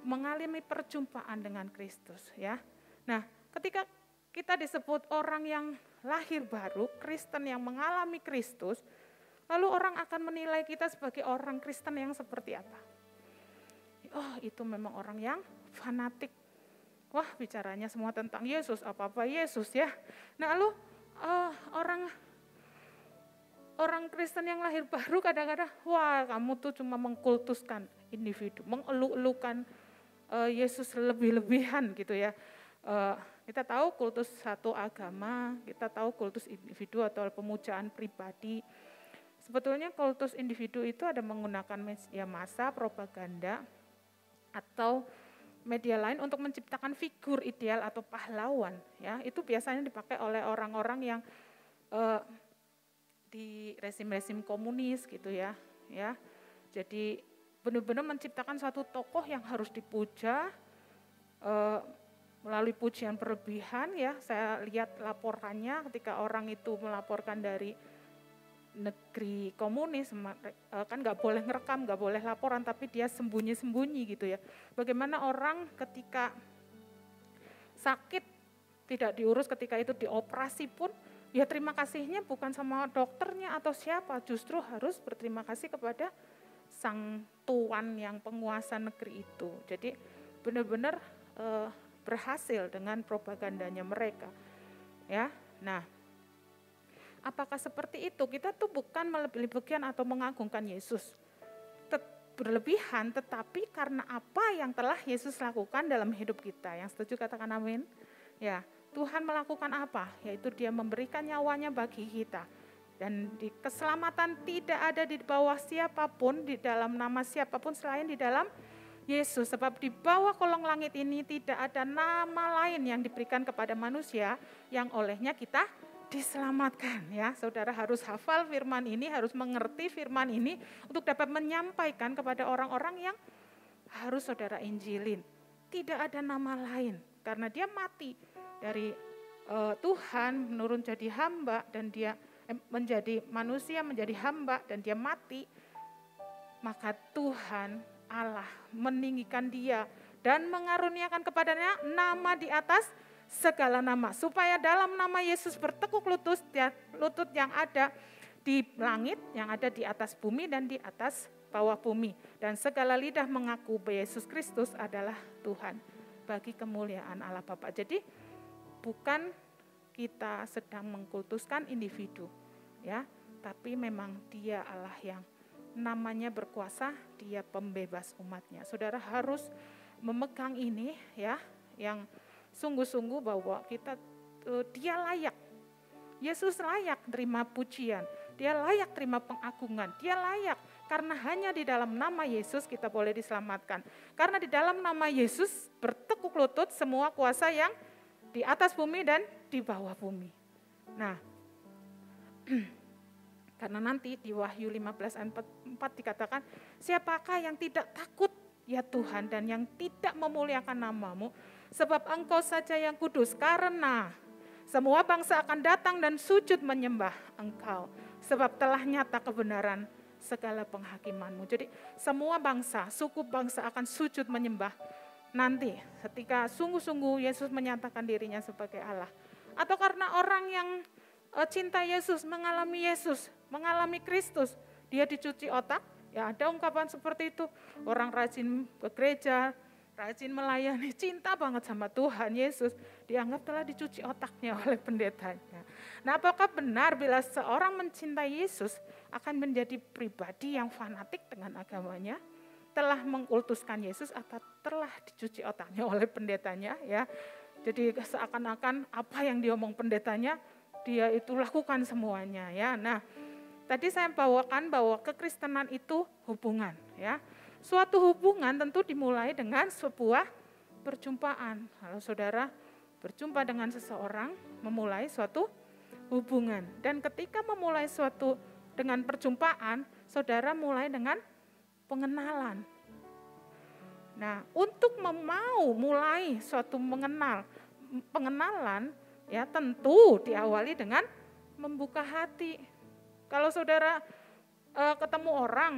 mengalami perjumpaan dengan Kristus. Ya, nah ketika kita disebut orang yang lahir baru, Kristen yang mengalami Kristus, lalu orang akan menilai kita sebagai orang Kristen yang seperti apa? Oh, itu memang orang yang fanatik. Wah, bicaranya semua tentang Yesus, apa-apa Yesus ya. Nah, lalu orang Kristen yang lahir baru kadang-kadang, wah kamu tuh cuma mengkultuskan individu, mengeluk-elukan Yesus lebih-lebihan gitu ya. Kita tahu kultus satu agama, kita tahu kultus individu atau pemujaan pribadi. Sebetulnya kultus individu itu ada menggunakan media massa, propaganda, atau media lain untuk menciptakan figur ideal atau pahlawan. Ya, itu biasanya dipakai oleh orang-orang yang di rezim-rezim komunis gitu ya. Jadi benar-benar menciptakan suatu tokoh yang harus dipuja, melalui pujian berlebihan ya. Saya lihat laporannya ketika orang itu melaporkan dari negeri komunis, kan nggak boleh ngerekam, nggak boleh laporan, tapi dia sembunyi-sembunyi gitu ya. Bagaimana orang ketika sakit tidak diurus, ketika itu dioperasi pun, ya terima kasihnya bukan sama dokternya atau siapa, justru harus berterima kasih kepada sang tuan yang penguasa negeri itu. Jadi benar-benar berhasil dengan propagandanya mereka. Ya, nah, apakah seperti itu? Kita tuh bukan melebih-lebihkan atau mengagungkan Yesus berlebihan, tetapi karena apa yang telah Yesus lakukan dalam hidup kita. Yang setuju katakan amin. Ya, Tuhan melakukan apa? Yaitu dia memberikan nyawanya bagi kita. Dan di keselamatan tidak ada di bawah siapapun, di dalam nama siapapun selain di dalam Yesus. Sebab di bawah kolong langit ini tidak ada nama lain yang diberikan kepada manusia yang olehnya kita diselamatkan. Ya, saudara harus hafal firman ini, harus mengerti firman ini untuk dapat menyampaikan kepada orang-orang yang harus saudara injilin. Tidak ada nama lain karena dia mati dari Tuhan menurun jadi hamba dan dia menjadi manusia, menjadi hamba dan dia mati, maka Tuhan Allah meninggikan dia dan mengaruniakan kepadanya nama di atas segala nama, supaya dalam nama Yesus bertekuk lutut yang ada di langit, yang ada di atas bumi dan di atas bawah bumi, dan segala lidah mengaku bahwa Yesus Kristus adalah Tuhan bagi kemuliaan Allah Bapa. Jadi bukan kita sedang mengkultuskan individu, ya, tapi memang Dia Allah yang namanya berkuasa, Dia pembebas umatnya. Saudara harus memegang ini, ya, yang sungguh-sungguh bahwa Dia layak. Yesus layak terima pujian, Dia layak terima pengagungan, Dia layak karena hanya di dalam nama Yesus kita boleh diselamatkan. Karena di dalam nama Yesus bertekuk lutut semua kuasa yang di atas bumi dan di bawah bumi. Nah, karena nanti di Wahyu 15 ayat 4 dikatakan, siapakah yang tidak takut ya Tuhan dan yang tidak memuliakan namamu, sebab engkau saja yang kudus, karena semua bangsa akan datang dan sujud menyembah engkau, sebab telah nyata kebenaran segala penghakimanmu. Jadi semua bangsa, suku bangsa akan sujud menyembah nanti ketika sungguh-sungguh Yesus menyatakan dirinya sebagai Allah. Atau karena orang yang cinta Yesus, mengalami Kristus, dia dicuci otak, ya ada ungkapan seperti itu. Orang rajin ke gereja, rajin melayani, cinta banget sama Tuhan Yesus, dianggap telah dicuci otaknya oleh pendetanya. Nah, apakah benar bila seorang mencintai Yesus akan menjadi pribadi yang fanatik dengan agamanya? Telah mengkultuskan Yesus atau telah dicuci otaknya oleh pendetanya, ya. Jadi seakan-akan apa yang diomong pendetanya dia itu lakukan semuanya, ya. Nah, tadi saya bawakan bahwa kekristenan itu hubungan, ya. Suatu hubungan tentu dimulai dengan sebuah perjumpaan. Kalau saudara berjumpa dengan seseorang, memulai suatu hubungan. Dan ketika memulai suatu dengan perjumpaan, saudara mulai dengan pengenalan. Nah, untuk mau mulai suatu pengenalan, ya tentu diawali dengan membuka hati. Kalau saudara ketemu orang,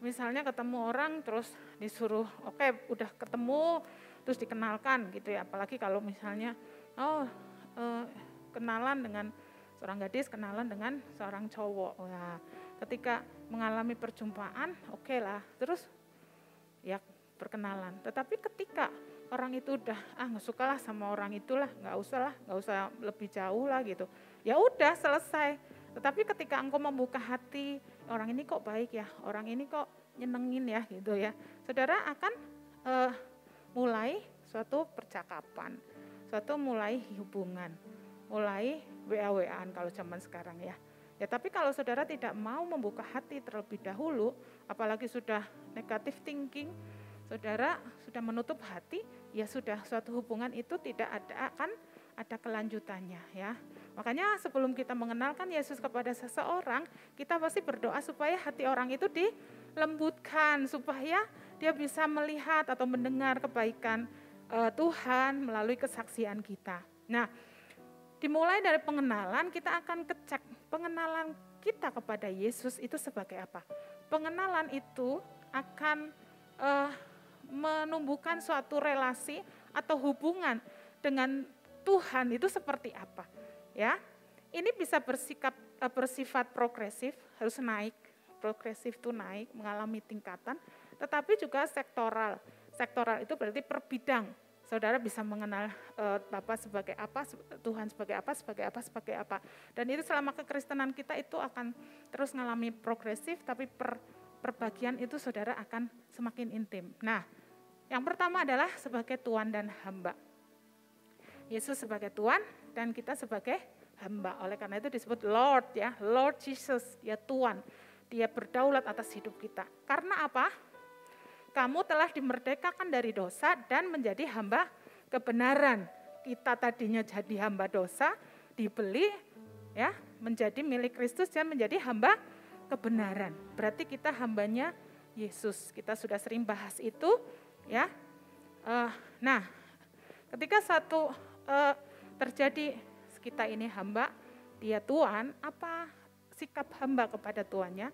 misalnya ketemu orang terus disuruh, oke, udah ketemu terus dikenalkan gitu ya. Apalagi kalau misalnya kenalan dengan seorang gadis, kenalan dengan seorang cowok. Nah, ketika mengalami perjumpaan, oke lah, terus ya perkenalan. Tetapi ketika orang itu udah nggak suka lah sama orang itulah, nggak usah lebih jauh lah gitu. Ya udah selesai. Tetapi ketika engkau membuka hati, orang ini kok baik ya, orang ini kok nyenengin ya gitu ya. Saudara akan mulai suatu percakapan, suatu mulai hubungan, mulai WA-WA-an kalau zaman sekarang ya. Ya tapi kalau saudara tidak mau membuka hati terlebih dahulu, apalagi sudah negative thinking, saudara sudah menutup hati, ya sudah suatu hubungan itu tidak akan ada kelanjutannya ya. Makanya sebelum kita mengenalkan Yesus kepada seseorang, kita pasti berdoa supaya hati orang itu dilembutkan, supaya dia bisa melihat atau mendengar kebaikan Tuhan melalui kesaksian kita. Nah, dimulai dari pengenalan, kita akan cek pengenalan kita kepada Yesus itu sebagai apa. Pengenalan itu akan menumbuhkan suatu relasi atau hubungan dengan Tuhan itu seperti apa. Ya, ini bisa bersifat progresif, harus naik, progresif itu naik, mengalami tingkatan, tetapi juga sektoral. Sektoral itu berarti per bidang. Saudara bisa mengenal Bapa sebagai apa, Tuhan sebagai apa, sebagai apa, sebagai apa. Dan itu selama kekristenan kita itu akan terus mengalami progresif, tapi per bagian itu saudara akan semakin intim. Nah, yang pertama adalah sebagai Tuan dan hamba. Yesus sebagai Tuan dan kita sebagai hamba. Oleh karena itu disebut Lord ya, Lord Jesus, ya Tuhan. Dia berdaulat atas hidup kita. Karena apa? Kamu telah dimerdekakan dari dosa dan menjadi hamba kebenaran. Kita tadinya jadi hamba dosa, dibeli ya, menjadi milik Kristus dan menjadi hamba kebenaran. Berarti kita hambanya Yesus. Kita sudah sering bahas itu ya. Nah, ketika satu terjadi kita ini hamba, dia Tuhan, apa sikap hamba kepada Tuannya?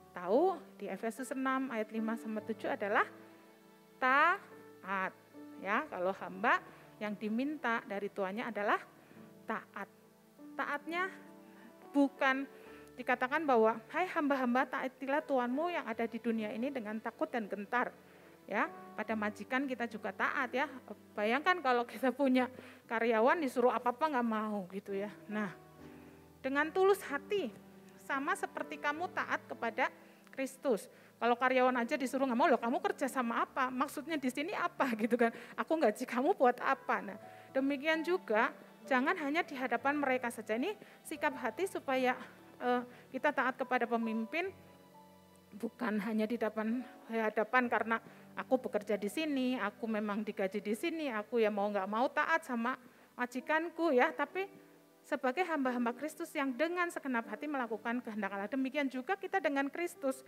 Tahu di Efesus 6 ayat 5-7 adalah taat. Ya, kalau hamba yang diminta dari tuannya adalah taat. Taatnya bukan dikatakan bahwa hai hamba-hamba taatilah Tuhanmu yang ada di dunia ini dengan takut dan gentar. Ya, pada majikan kita juga taat ya. Bayangkan kalau kita punya karyawan disuruh apa-apa nggak mau gitu ya. Nah, dengan tulus hati, sama seperti kamu taat kepada Kristus. Kalau karyawan aja disuruh nggak mau, loh kamu kerja sama apa? Maksudnya di sini apa gitu kan? Aku gaji kamu buat apa? Nah, demikian juga jangan hanya di hadapan mereka saja. Ini sikap hati supaya kita taat kepada pemimpin, bukan hanya di hadapan karena aku bekerja di sini, aku memang digaji di sini, aku ya mau nggak mau taat sama majikanku ya, tapi sebagai hamba-hamba Kristus yang dengan segenap hati melakukan kehendak Allah. Demikian juga kita dengan Kristus.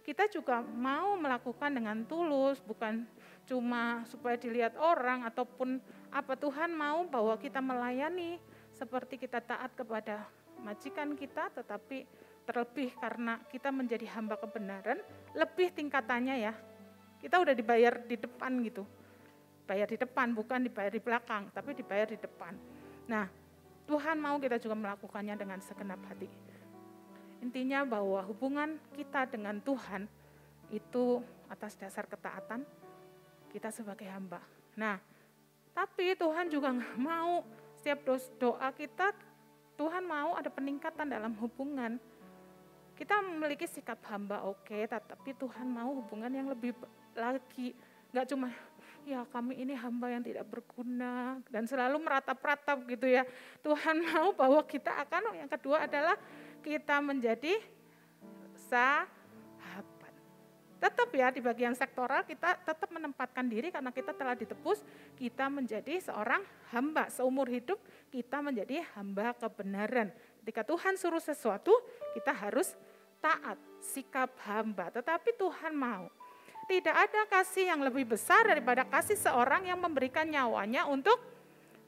Kita juga mau melakukan dengan tulus, bukan cuma supaya dilihat orang ataupun apa. Tuhan mau bahwa kita melayani seperti kita taat kepada majikan kita, tetapi terlebih karena kita menjadi hamba kebenaran, lebih tingkatannya ya. Kita udah dibayar di depan gitu. Bayar di depan, bukan dibayar di belakang, tapi dibayar di depan. Nah, Tuhan mau kita juga melakukannya dengan segenap hati. Intinya bahwa hubungan kita dengan Tuhan itu atas dasar ketaatan kita sebagai hamba. Nah, tapi Tuhan juga nggak mau setiap doa kita, Tuhan mau ada peningkatan dalam hubungan. Kita memiliki sikap hamba oke, tetapi Tuhan mau hubungan yang lebih lagi. Nggak cuma ya kami ini hamba yang tidak berguna dan selalu meratap-ratap gitu ya. Tuhan mau bahwa kita akan, yang kedua adalah kita menjadi sahabat. Tetap ya di bagian sektoral kita tetap menempatkan diri karena kita telah ditebus, kita menjadi seorang hamba. Seumur hidup kita menjadi hamba kebenaran. Ketika Tuhan suruh sesuatu, kita harus taat, sikap hamba. Tetapi Tuhan mau. Tidak ada kasih yang lebih besar daripada kasih seorang yang memberikan nyawanya untuk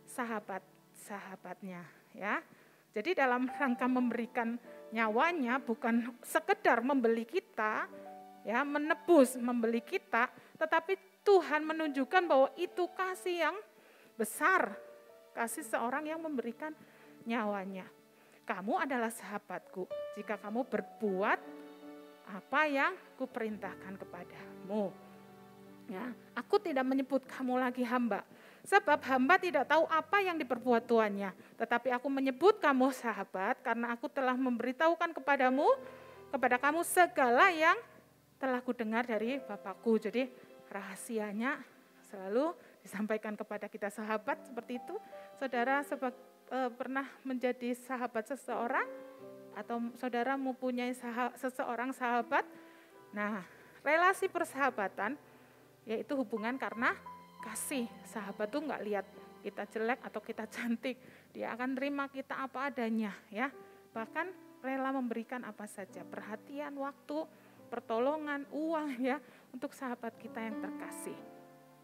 sahabat-sahabatnya. Ya. Jadi dalam rangka memberikan nyawanya bukan sekedar membeli kita, ya, menebus, membeli kita, tetapi Tuhan menunjukkan bahwa itu kasih yang besar. Kasih seorang yang memberikan nyawanya. Kamu adalah sahabatku jika kamu berbuat apa yang kuperintahkan kepadamu. Ya, aku tidak menyebut kamu lagi hamba, sebab hamba tidak tahu apa yang diperbuat tuannya. Tetapi aku menyebut kamu sahabat karena aku telah memberitahukan kepada kamu segala yang telah kudengar dari Bapakku. Jadi rahasianya selalu disampaikan kepada kita sahabat seperti itu. Saudara pernah menjadi sahabat seseorang? Atau saudara mempunyai seseorang sahabat? Nah, relasi persahabatan yaitu hubungan karena kasih. Sahabat tuh nggak lihat kita jelek atau kita cantik, dia akan terima kita apa adanya ya. Bahkan rela memberikan apa saja, perhatian, waktu, pertolongan, uang ya untuk sahabat kita yang terkasih.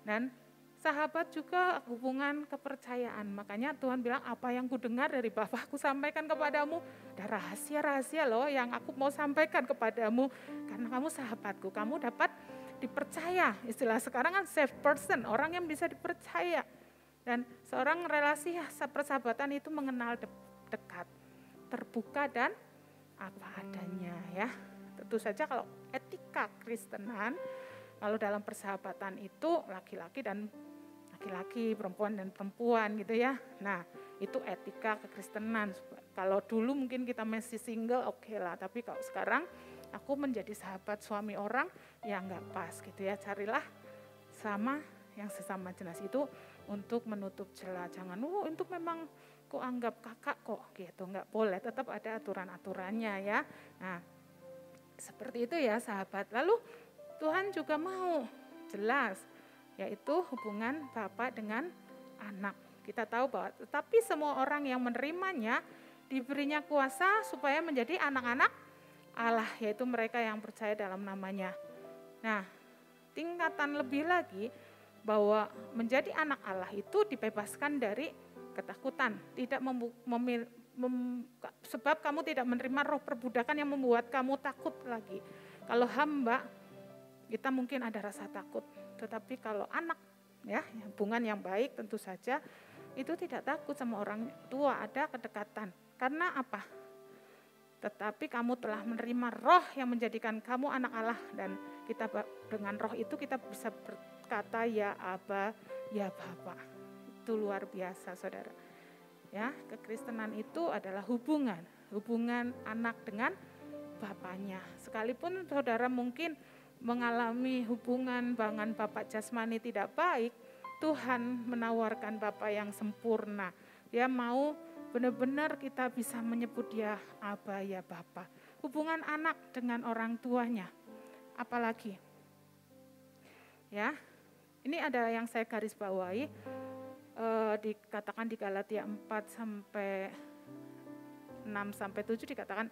Dan sahabat juga hubungan kepercayaan. Makanya Tuhan bilang apa yang kudengar dari Bapakku sampaikan kepadamu. Ada rahasia-rahasia loh yang aku mau sampaikan kepadamu. Karena kamu sahabatku, kamu dapat dipercaya. Istilah sekarang kan safe person, orang yang bisa dipercaya. Dan seorang relasi persahabatan itu mengenal dekat, terbuka dan apa adanya ya. Tentu saja kalau etika Kristenan, kalau dalam persahabatan itu laki-laki, perempuan dan perempuan gitu ya. Nah, itu etika kekristenan. Kalau dulu mungkin kita masih single, oke lah. Tapi kalau sekarang aku menjadi sahabat suami orang, ya enggak pas gitu ya. Carilah sama yang sesama jenis itu untuk menutup celah. Jangan, untuk memang aku anggap kakak kok gitu, nggak boleh, tetap ada aturan-aturannya ya. Nah, seperti itu ya sahabat. Lalu Tuhan juga mau jelas, yaitu hubungan Bapa dengan anak. Kita tahu bahwa tetapi semua orang yang menerimanya diberinya kuasa supaya menjadi anak-anak Allah, yaitu mereka yang percaya dalam namanya. Nah, tingkatan lebih lagi bahwa menjadi anak Allah itu dibebaskan dari ketakutan, tidak sebab kamu tidak menerima roh perbudakan yang membuat kamu takut lagi. Kalau hamba, kita mungkin ada rasa takut, tetapi kalau anak, ya hubungan yang baik tentu saja itu tidak takut sama orang tua, ada kedekatan. Karena apa? Tetapi kamu telah menerima roh yang menjadikan kamu anak Allah, dan kita dengan roh itu kita bisa berkata ya Aba, ya Bapa. Itu luar biasa saudara. Ya, kekristenan itu adalah hubungan anak dengan bapaknya. Sekalipun saudara mungkin mengalami hubungan dengan bapak jasmani tidak baik, Tuhan menawarkan Bapa yang sempurna. Dia mau benar-benar kita bisa menyebut dia Aba ya Bapa. Hubungan anak dengan orang tuanya. Apalagi? Ya, ini ada yang saya garis bawahi. Dikatakan di Galatia 4 sampai 6 sampai 7 dikatakan,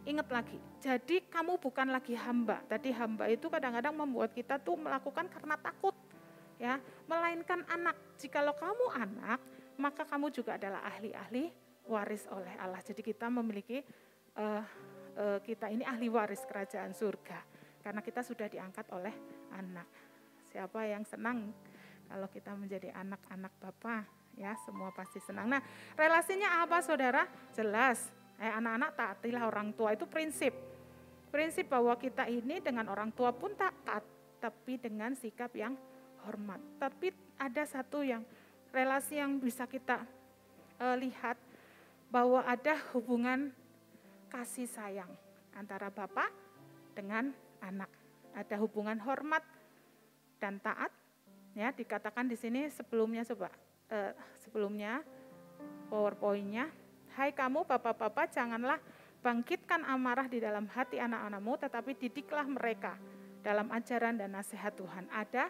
ingat lagi, jadi kamu bukan lagi hamba. Tadi hamba itu kadang-kadang membuat kita tuh melakukan karena takut, ya, melainkan anak. Jikalau kamu anak, maka kamu juga adalah ahli-ahli waris oleh Allah. Jadi kita memiliki kita ini ahli waris kerajaan surga karena kita sudah diangkat oleh anak. Siapa yang senang kalau kita menjadi anak-anak Bapa? Ya, semua pasti senang. Nah, relasinya apa saudara? Jelas. Anak-anak taatilah orang tua, itu prinsip. Prinsip bahwa kita ini dengan orang tua pun taat, tapi dengan sikap yang hormat. Tapi ada satu yang relasi yang bisa kita lihat bahwa ada hubungan kasih sayang antara bapak dengan anak. Ada hubungan hormat dan taat. Ya, dikatakan di sini sebelumnya sebelumnya PowerPoint-nya, hai kamu bapak-bapak, janganlah bangkitkan amarah di dalam hati anak-anakmu, tetapi didiklah mereka dalam ajaran dan nasihat Tuhan. Ada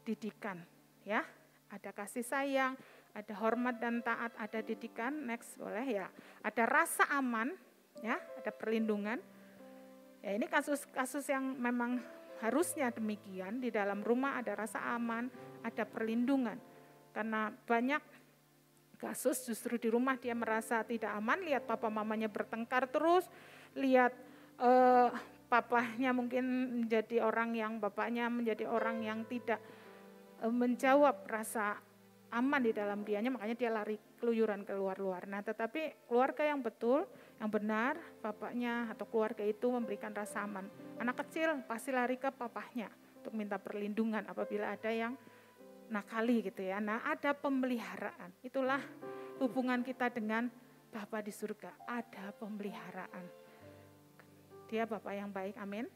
didikan, ya, ada kasih sayang, ada hormat dan taat, ada didikan, next boleh ya, ada rasa aman, ya, ada perlindungan. Ya, ini kasus-kasus yang memang harusnya demikian. Di dalam rumah ada rasa aman, ada perlindungan. Karena banyak kasus justru di rumah dia merasa tidak aman, lihat papa mamanya bertengkar terus, lihat papahnya mungkin menjadi orang yang, bapaknya menjadi orang yang tidak menjawab rasa aman di dalam dianya, makanya dia lari keluyuran keluar-luar. Nah, tetapi keluarga yang betul, yang benar, bapaknya atau keluarga itu memberikan rasa aman. Anak kecil pasti lari ke papahnya untuk minta perlindungan apabila ada yang nakali gitu ya. Nah, ada pemeliharaan. Itulah hubungan kita dengan Bapa di surga. Ada pemeliharaan. Dia Bapa yang baik, amin.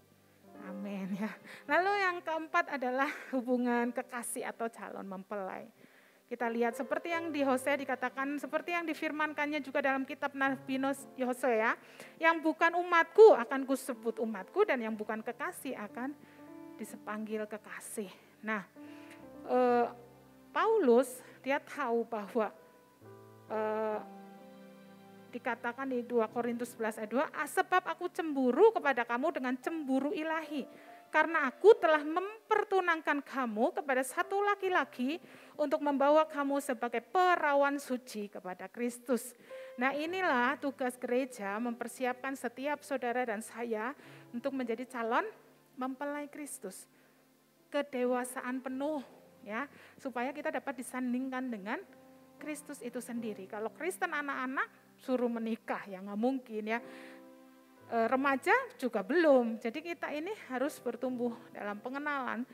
Amin ya. Lalu yang keempat adalah hubungan kekasih atau calon mempelai. Kita lihat seperti yang di Hosea dikatakan, seperti yang difirmankannya juga dalam kitab Nabi Hosea, yang bukan umatku akan kusebut umatku, dan yang bukan kekasih akan dipanggil kekasih. Nah, Paulus dia tahu bahwa dikatakan di 2 Korintus 11 ayat 2, sebab aku cemburu kepada kamu dengan cemburu ilahi, karena aku telah mempertunangkan kamu kepada satu laki-laki untuk membawa kamu sebagai perawan suci kepada Kristus. Nah, inilah tugas gereja, mempersiapkan setiap saudara dan saya untuk menjadi calon mempelai Kristus. Kedewasaan penuh, ya, supaya kita dapat disandingkan dengan Kristus itu sendiri. Kalau Kristen anak-anak suruh menikah, ya nggak mungkin ya. Remaja juga belum. Jadi kita ini harus bertumbuh dalam pengenalan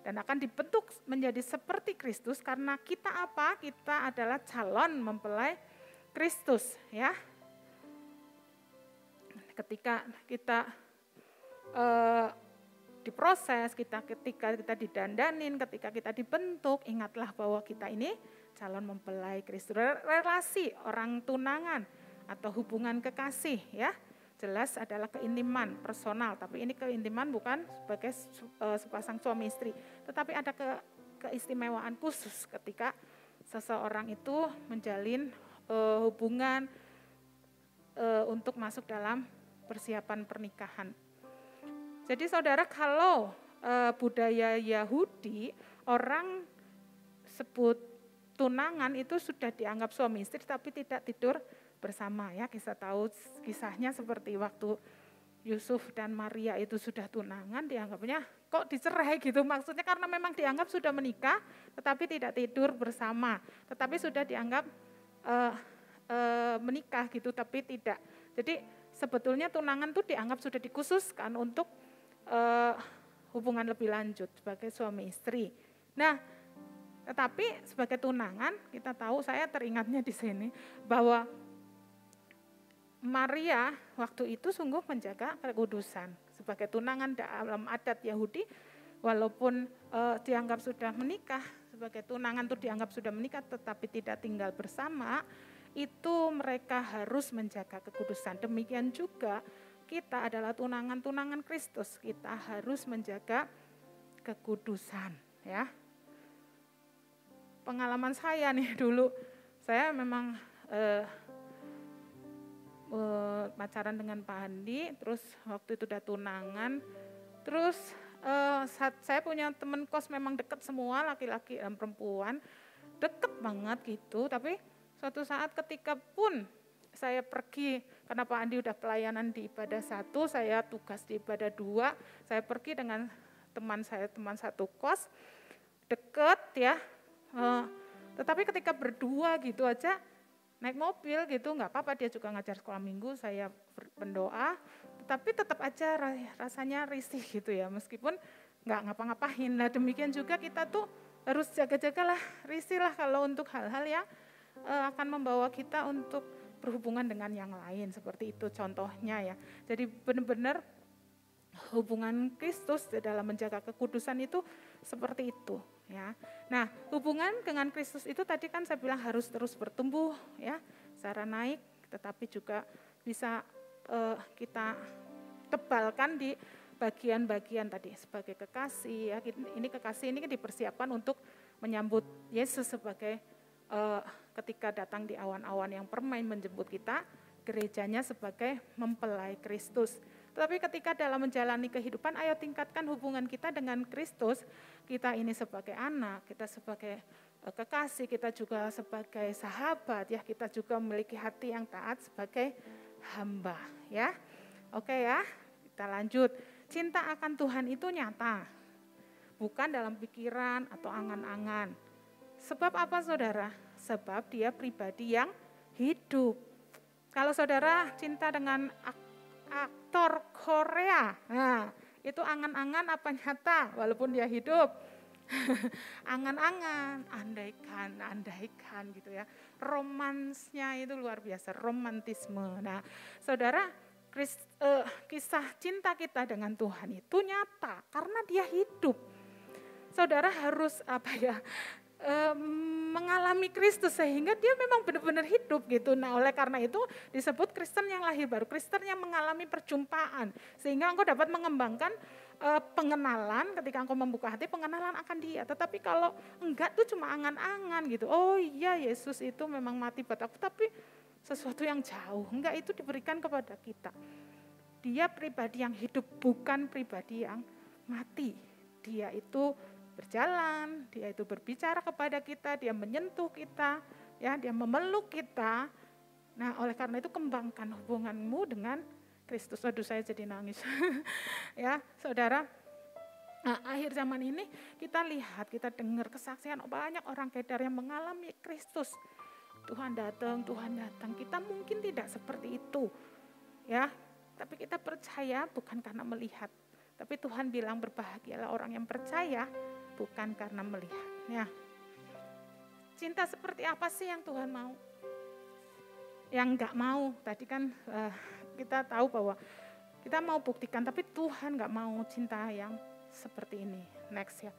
dan akan dibentuk menjadi seperti Kristus, karena kita apa? Kita adalah calon mempelai Kristus, ya. Ketika kita diproses, ketika kita didandanin, ketika kita dibentuk, ingatlah bahwa kita ini calon mempelai Kristus. Relasi orang tunangan atau hubungan kekasih ya, jelas adalah keintiman personal, tapi ini keintiman bukan sebagai sepasang suami istri, tetapi ada keistimewaan khusus ketika seseorang itu menjalin hubungan untuk masuk dalam persiapan pernikahan. Jadi saudara, kalau budaya Yahudi, orang sebut tunangan itu sudah dianggap suami istri tapi tidak tidur bersama ya. Kita tahu kisahnya seperti waktu Yusuf dan Maria itu sudah tunangan, dianggapnya kok dicerai gitu. Maksudnya karena memang dianggap sudah menikah tetapi tidak tidur bersama, tetapi sudah dianggap menikah gitu tapi tidak. Jadi sebetulnya tunangan itu dianggap sudah dikhususkan untuk hubungan lebih lanjut sebagai suami istri. Nah, tetapi sebagai tunangan kita tahu, saya teringatnya di sini bahwa Maria waktu itu sungguh menjaga kekudusan sebagai tunangan dalam adat Yahudi, walaupun dianggap sudah menikah, sebagai tunangan itu dianggap sudah menikah tetapi tidak tinggal bersama, itu mereka harus menjaga kekudusan. Demikian juga kita adalah tunangan Kristus, kita harus menjaga kekudusan ya. Pengalaman saya nih dulu, saya memang pacaran dengan Pak Andi, terus waktu itu udah tunangan, terus saya punya teman kos memang deket semua, laki-laki dan perempuan, deket banget gitu, tapi suatu saat ketika pun saya pergi, karena Pak Andi udah pelayanan di ibadah 1, saya tugas di ibadah 2, saya pergi dengan teman saya, teman satu kos, deket ya, tetapi ketika berdua gitu aja, naik mobil gitu, nggak apa-apa, dia juga ngajar sekolah minggu, saya pendoa, tetapi tetap aja rasanya risih gitu ya, meskipun nggak ngapa-ngapain. Nah demikian juga kita tuh harus jaga-jagalah, risih lah kalau untuk hal-hal yang akan membawa kita untuk berhubungan dengan yang lain, seperti itu contohnya ya. Jadi benar-benar hubungan Kristus dalam menjaga kekudusan itu seperti itu ya. Nah, hubungan dengan Kristus itu tadi kan saya bilang harus terus bertumbuh ya, secara naik, tetapi juga bisa kita tebalkan di bagian-bagian tadi sebagai kekasih ya. Ini kekasih ini dipersiapkan untuk menyambut Yesus sebagai ketika datang di awan-awan yang permai menjemput kita, gerejanya sebagai mempelai Kristus. Tetapi ketika dalam menjalani kehidupan, ayo tingkatkan hubungan kita dengan Kristus. Kita ini sebagai anak, kita sebagai kekasih, kita juga sebagai sahabat ya, kita juga memiliki hati yang taat sebagai hamba ya. Oke ya, kita lanjut. Cinta akan Tuhan itu nyata, bukan dalam pikiran atau angan-angan. Sebab apa saudara? Sebab dia pribadi yang hidup. Kalau saudara cinta dengan aktor Korea, nah itu angan-angan apa nyata walaupun dia hidup? Angan-angan, andaikan gitu ya. Romansnya itu luar biasa, romantisme. Nah saudara, kisah cinta kita dengan Tuhan itu nyata karena dia hidup. Saudara harus mengalami Kristus sehingga dia memang benar-benar hidup gitu. Nah oleh karena itu disebut Kristen yang lahir baru, Kristen yang mengalami perjumpaan. Sehingga engkau dapat mengembangkan pengenalan, ketika engkau membuka hati pengenalan akan dia. Tetapi kalau enggak tuh cuma angan-angan gitu. Oh iya Yesus itu memang mati buat aku, tapi sesuatu yang jauh. Enggak, itu diberikan kepada kita. Dia pribadi yang hidup, bukan pribadi yang mati. Dia itu berjalan, dia itu berbicara kepada kita, dia menyentuh kita, ya, dia memeluk kita. Nah, oleh karena itu kembangkan hubunganmu dengan Kristus. Waduh, saya jadi nangis. Ya, saudara. Nah, akhir zaman ini kita lihat, kita dengar kesaksian banyak orang kedar yang mengalami Kristus. Tuhan datang. Kita mungkin tidak seperti itu, ya. Tapi kita percaya bukan karena melihat. Tapi Tuhan bilang berbahagialah orang yang percaya bukan karena melihat. Ya. Cinta seperti apa sih yang Tuhan mau? Yang enggak mau, tadi kan kita tahu bahwa kita mau buktikan, tapi Tuhan enggak mau cinta yang seperti ini. Next ya,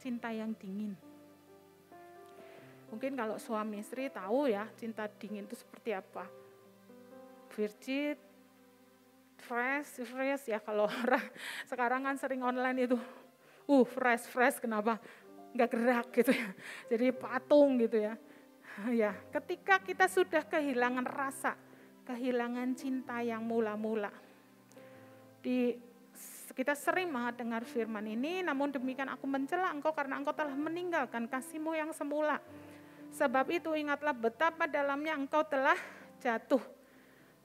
cinta yang dingin. Mungkin kalau suami istri tahu ya cinta dingin itu seperti apa. Virgin, fresh ya, kalau orang sekarang kan sering online itu, fresh kenapa? Nggak gerak gitu ya, jadi patung gitu ya. Ya, ketika kita sudah kehilangan rasa, kehilangan cinta yang mula-mula. Kita sering banget dengar firman ini, namun demikian aku mencela engkau karena engkau telah meninggalkan kasih-Mu yang semula. Sebab itu ingatlah betapa dalamnya engkau telah jatuh.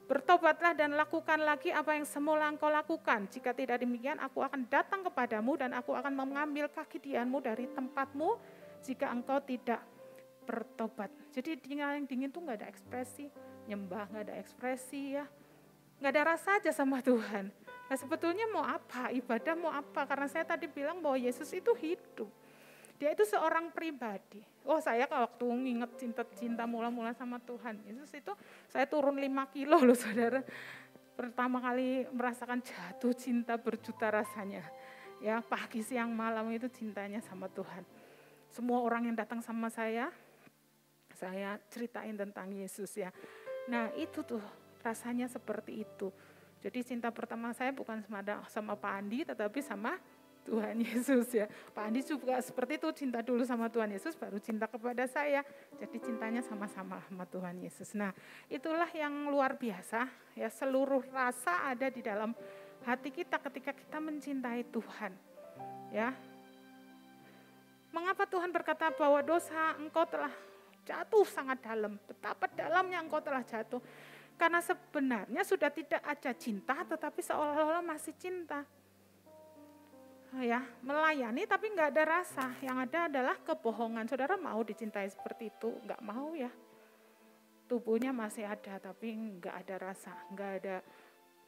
Bertobatlah dan lakukan lagi apa yang semula engkau lakukan. Jika tidak demikian, aku akan datang kepadamu dan aku akan mengambil kegidianmu dari tempatmu jika engkau tidak bertobat. Jadi yang dingin itu nggak ada ekspresi, nyembah nggak ada ekspresi ya, nggak ada rasa aja sama Tuhan. Nah sebetulnya mau apa, ibadah mau apa? Karena saya tadi bilang bahwa Yesus itu hidup. Dia itu seorang pribadi. Saya waktu nginget cinta mula-mula sama Tuhan Yesus itu, saya turun 5 kilo loh saudara. Pertama kali merasakan jatuh cinta berjuta rasanya. Ya, pagi siang malam itu cintanya sama Tuhan. Semua orang yang datang sama saya ceritain tentang Yesus ya. Nah itu tuh rasanya seperti itu. Jadi cinta pertama saya bukan sama Pak Andi, tetapi sama Tuhan Yesus ya. Pak Andi juga seperti itu, cinta dulu sama Tuhan Yesus, baru cinta kepada saya. Jadi cintanya sama-sama sama Tuhan Yesus. Nah itulah yang luar biasa ya, seluruh rasa ada di dalam hati kita ketika kita mencintai Tuhan. Ya. Mengapa Tuhan berkata bahwa dosa engkau telah jatuh sangat dalam, betapa dalamnya engkau telah jatuh. Karena sebenarnya sudah tidak ada cinta, tetapi seolah-olah masih cinta. Ya, melayani tapi nggak ada rasa, yang ada adalah kebohongan. Saudara mau dicintai seperti itu? Nggak mau ya. Tubuhnya masih ada tapi nggak ada rasa, nggak ada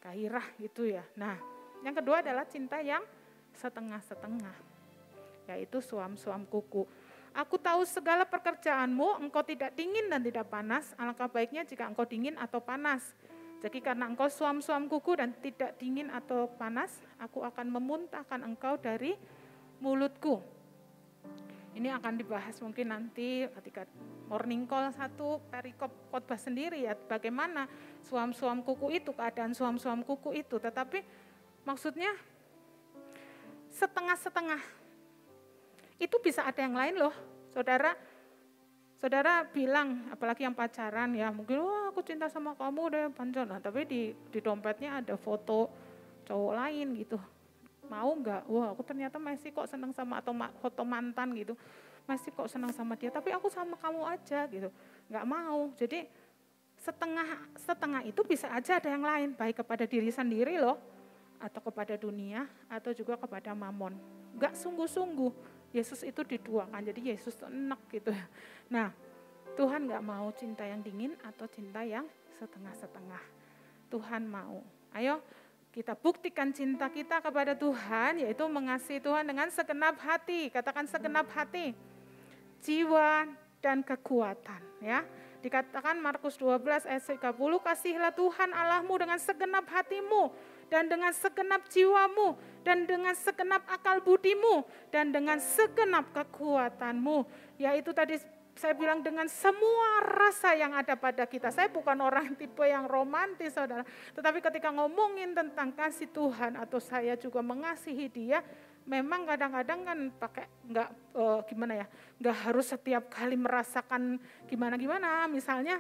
gairah gitu ya. Nah, yang kedua adalah cinta yang setengah-setengah, yaitu suam-suam kuku. Aku tahu segala pekerjaanmu, engkau tidak dingin dan tidak panas, alangkah baiknya jika engkau dingin atau panas. Jadi karena engkau suam-suam kuku dan tidak dingin atau panas, aku akan memuntahkan engkau dari mulutku. Ini akan dibahas mungkin nanti ketika morning call satu perikop khotbah sendiri ya, bagaimana suam-suam kuku itu, keadaan suam-suam kuku itu. Tetapi maksudnya setengah-setengah. Itu bisa ada yang lain loh, Saudara bilang, apalagi yang pacaran ya, mungkin aku cinta sama kamu deh pacar, nah, tapi di dompetnya ada foto cowok lain gitu. Mau nggak? Aku ternyata masih kok senang sama, atau foto mantan gitu, masih kok senang sama dia, tapi aku sama kamu aja gitu. Nggak mau. Jadi setengah itu bisa aja ada yang lain, baik kepada diri sendiri loh, atau kepada dunia, atau juga kepada mamon. Nggak sungguh-sungguh. Yesus itu diduakan, jadi Yesus tuh enak gitu. Nah, Tuhan gak mau cinta yang dingin atau cinta yang setengah-setengah. Tuhan mau. Ayo kita buktikan cinta kita kepada Tuhan, yaitu mengasihi Tuhan dengan segenap hati. Katakan segenap hati, jiwa dan kekuatan. Ya, dikatakan Markus 12 ayat 30, kasihilah Tuhan Allahmu dengan segenap hatimu, dan dengan segenap jiwamu, dan dengan segenap akal budimu, dan dengan segenap kekuatanmu. Yaitu tadi saya bilang dengan semua rasa yang ada pada kita. Saya bukan orang tipe yang romantis saudara, tetapi ketika ngomongin tentang kasih Tuhan atau saya juga mengasihi dia, memang kadang-kadang kan pakai nggak harus setiap kali merasakan gimana-gimana. Misalnya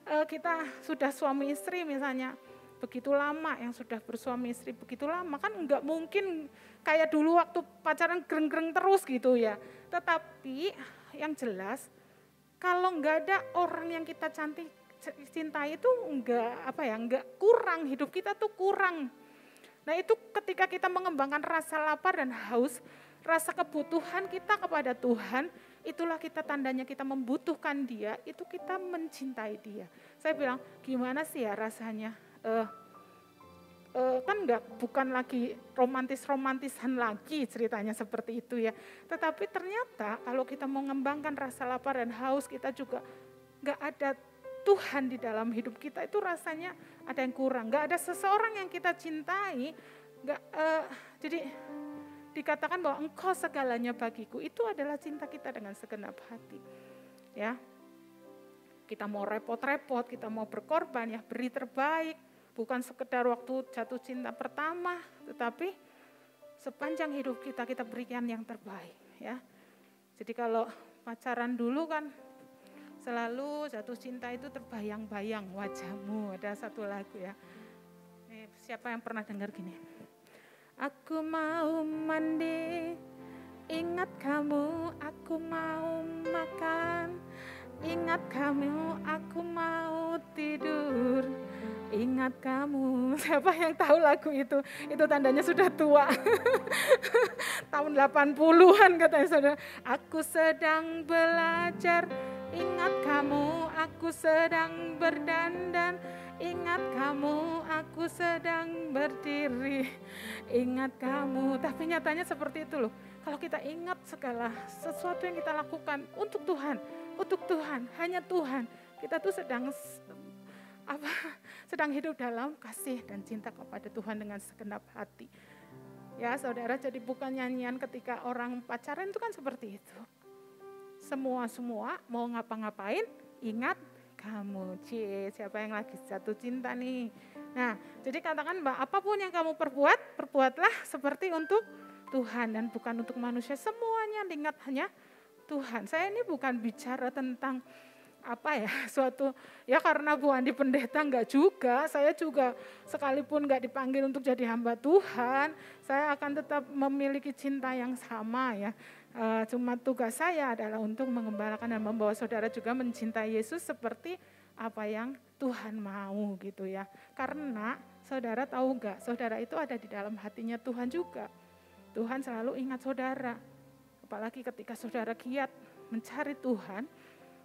kita sudah suami istri misalnya, begitu lama, yang sudah bersuami istri begitu lama, kan enggak mungkin kayak dulu waktu pacaran gereng-gereng terus gitu ya. Tetapi yang jelas kalau enggak ada orang yang kita cintai itu enggak kurang, hidup kita tuh kurang. Nah itu ketika kita mengembangkan rasa lapar dan haus, rasa kebutuhan kita kepada Tuhan, itulah kita tandanya kita membutuhkan dia, itu kita mencintai dia. Saya bilang gimana sih ya rasanya? Kan bukan lagi romantisan lagi ceritanya seperti itu ya. Tetapi ternyata kalau kita mau mengembangkan rasa lapar dan haus, kita juga nggak ada Tuhan di dalam hidup kita, itu rasanya ada yang kurang. Nggak ada seseorang yang kita cintai, jadi dikatakan bahwa engkau segalanya bagiku, itu adalah cinta kita dengan segenap hati. Ya, kita mau repot-repot, kita mau berkorban, ya beri terbaik. Bukan sekedar waktu jatuh cinta pertama, tetapi sepanjang hidup kita berikan yang terbaik. Ya, jadi kalau pacaran dulu kan selalu jatuh cinta itu terbayang-bayang wajahmu. Ada satu lagu ya. Siapa yang pernah dengar gini? Aku mau mandi, ingat kamu, aku mau makan, ingat kamu, aku mau tidur, ingat kamu. Siapa yang tahu lagu itu? Itu tandanya sudah tua. Tahun 80-an katanya saudara. Aku sedang belajar, ingat kamu, aku sedang berdandan, ingat kamu, aku sedang berdiri, ingat kamu. Tapi nyatanya seperti itu loh. Kalau kita ingat segala sesuatu yang kita lakukan untuk Tuhan, hanya Tuhan, kita tuh sedang hidup dalam kasih dan cinta kepada Tuhan dengan segenap hati. Ya saudara, jadi bukan nyanyian ketika orang pacaran itu kan seperti itu. Semua mau ngapa-ngapain, ingat kamu. Siapa yang lagi jatuh cinta nih? Nah, jadi katakan Mbak, apapun yang kamu perbuatlah seperti untuk Tuhan dan bukan untuk manusia. Semuanya diingat hanya Tuhan. Saya ini bukan bicara tentang suatu, ya karena Bu Andi pendeta enggak juga, saya juga sekalipun enggak dipanggil untuk jadi hamba Tuhan, saya akan tetap memiliki cinta yang sama ya. Cuma tugas saya adalah untuk mengembalakan dan membawa saudara juga mencintai Yesus seperti apa yang Tuhan mau gitu ya. Karena saudara tahu enggak, saudara itu ada di dalam hatinya Tuhan juga. Tuhan selalu ingat saudara, apalagi ketika saudara giat mencari Tuhan.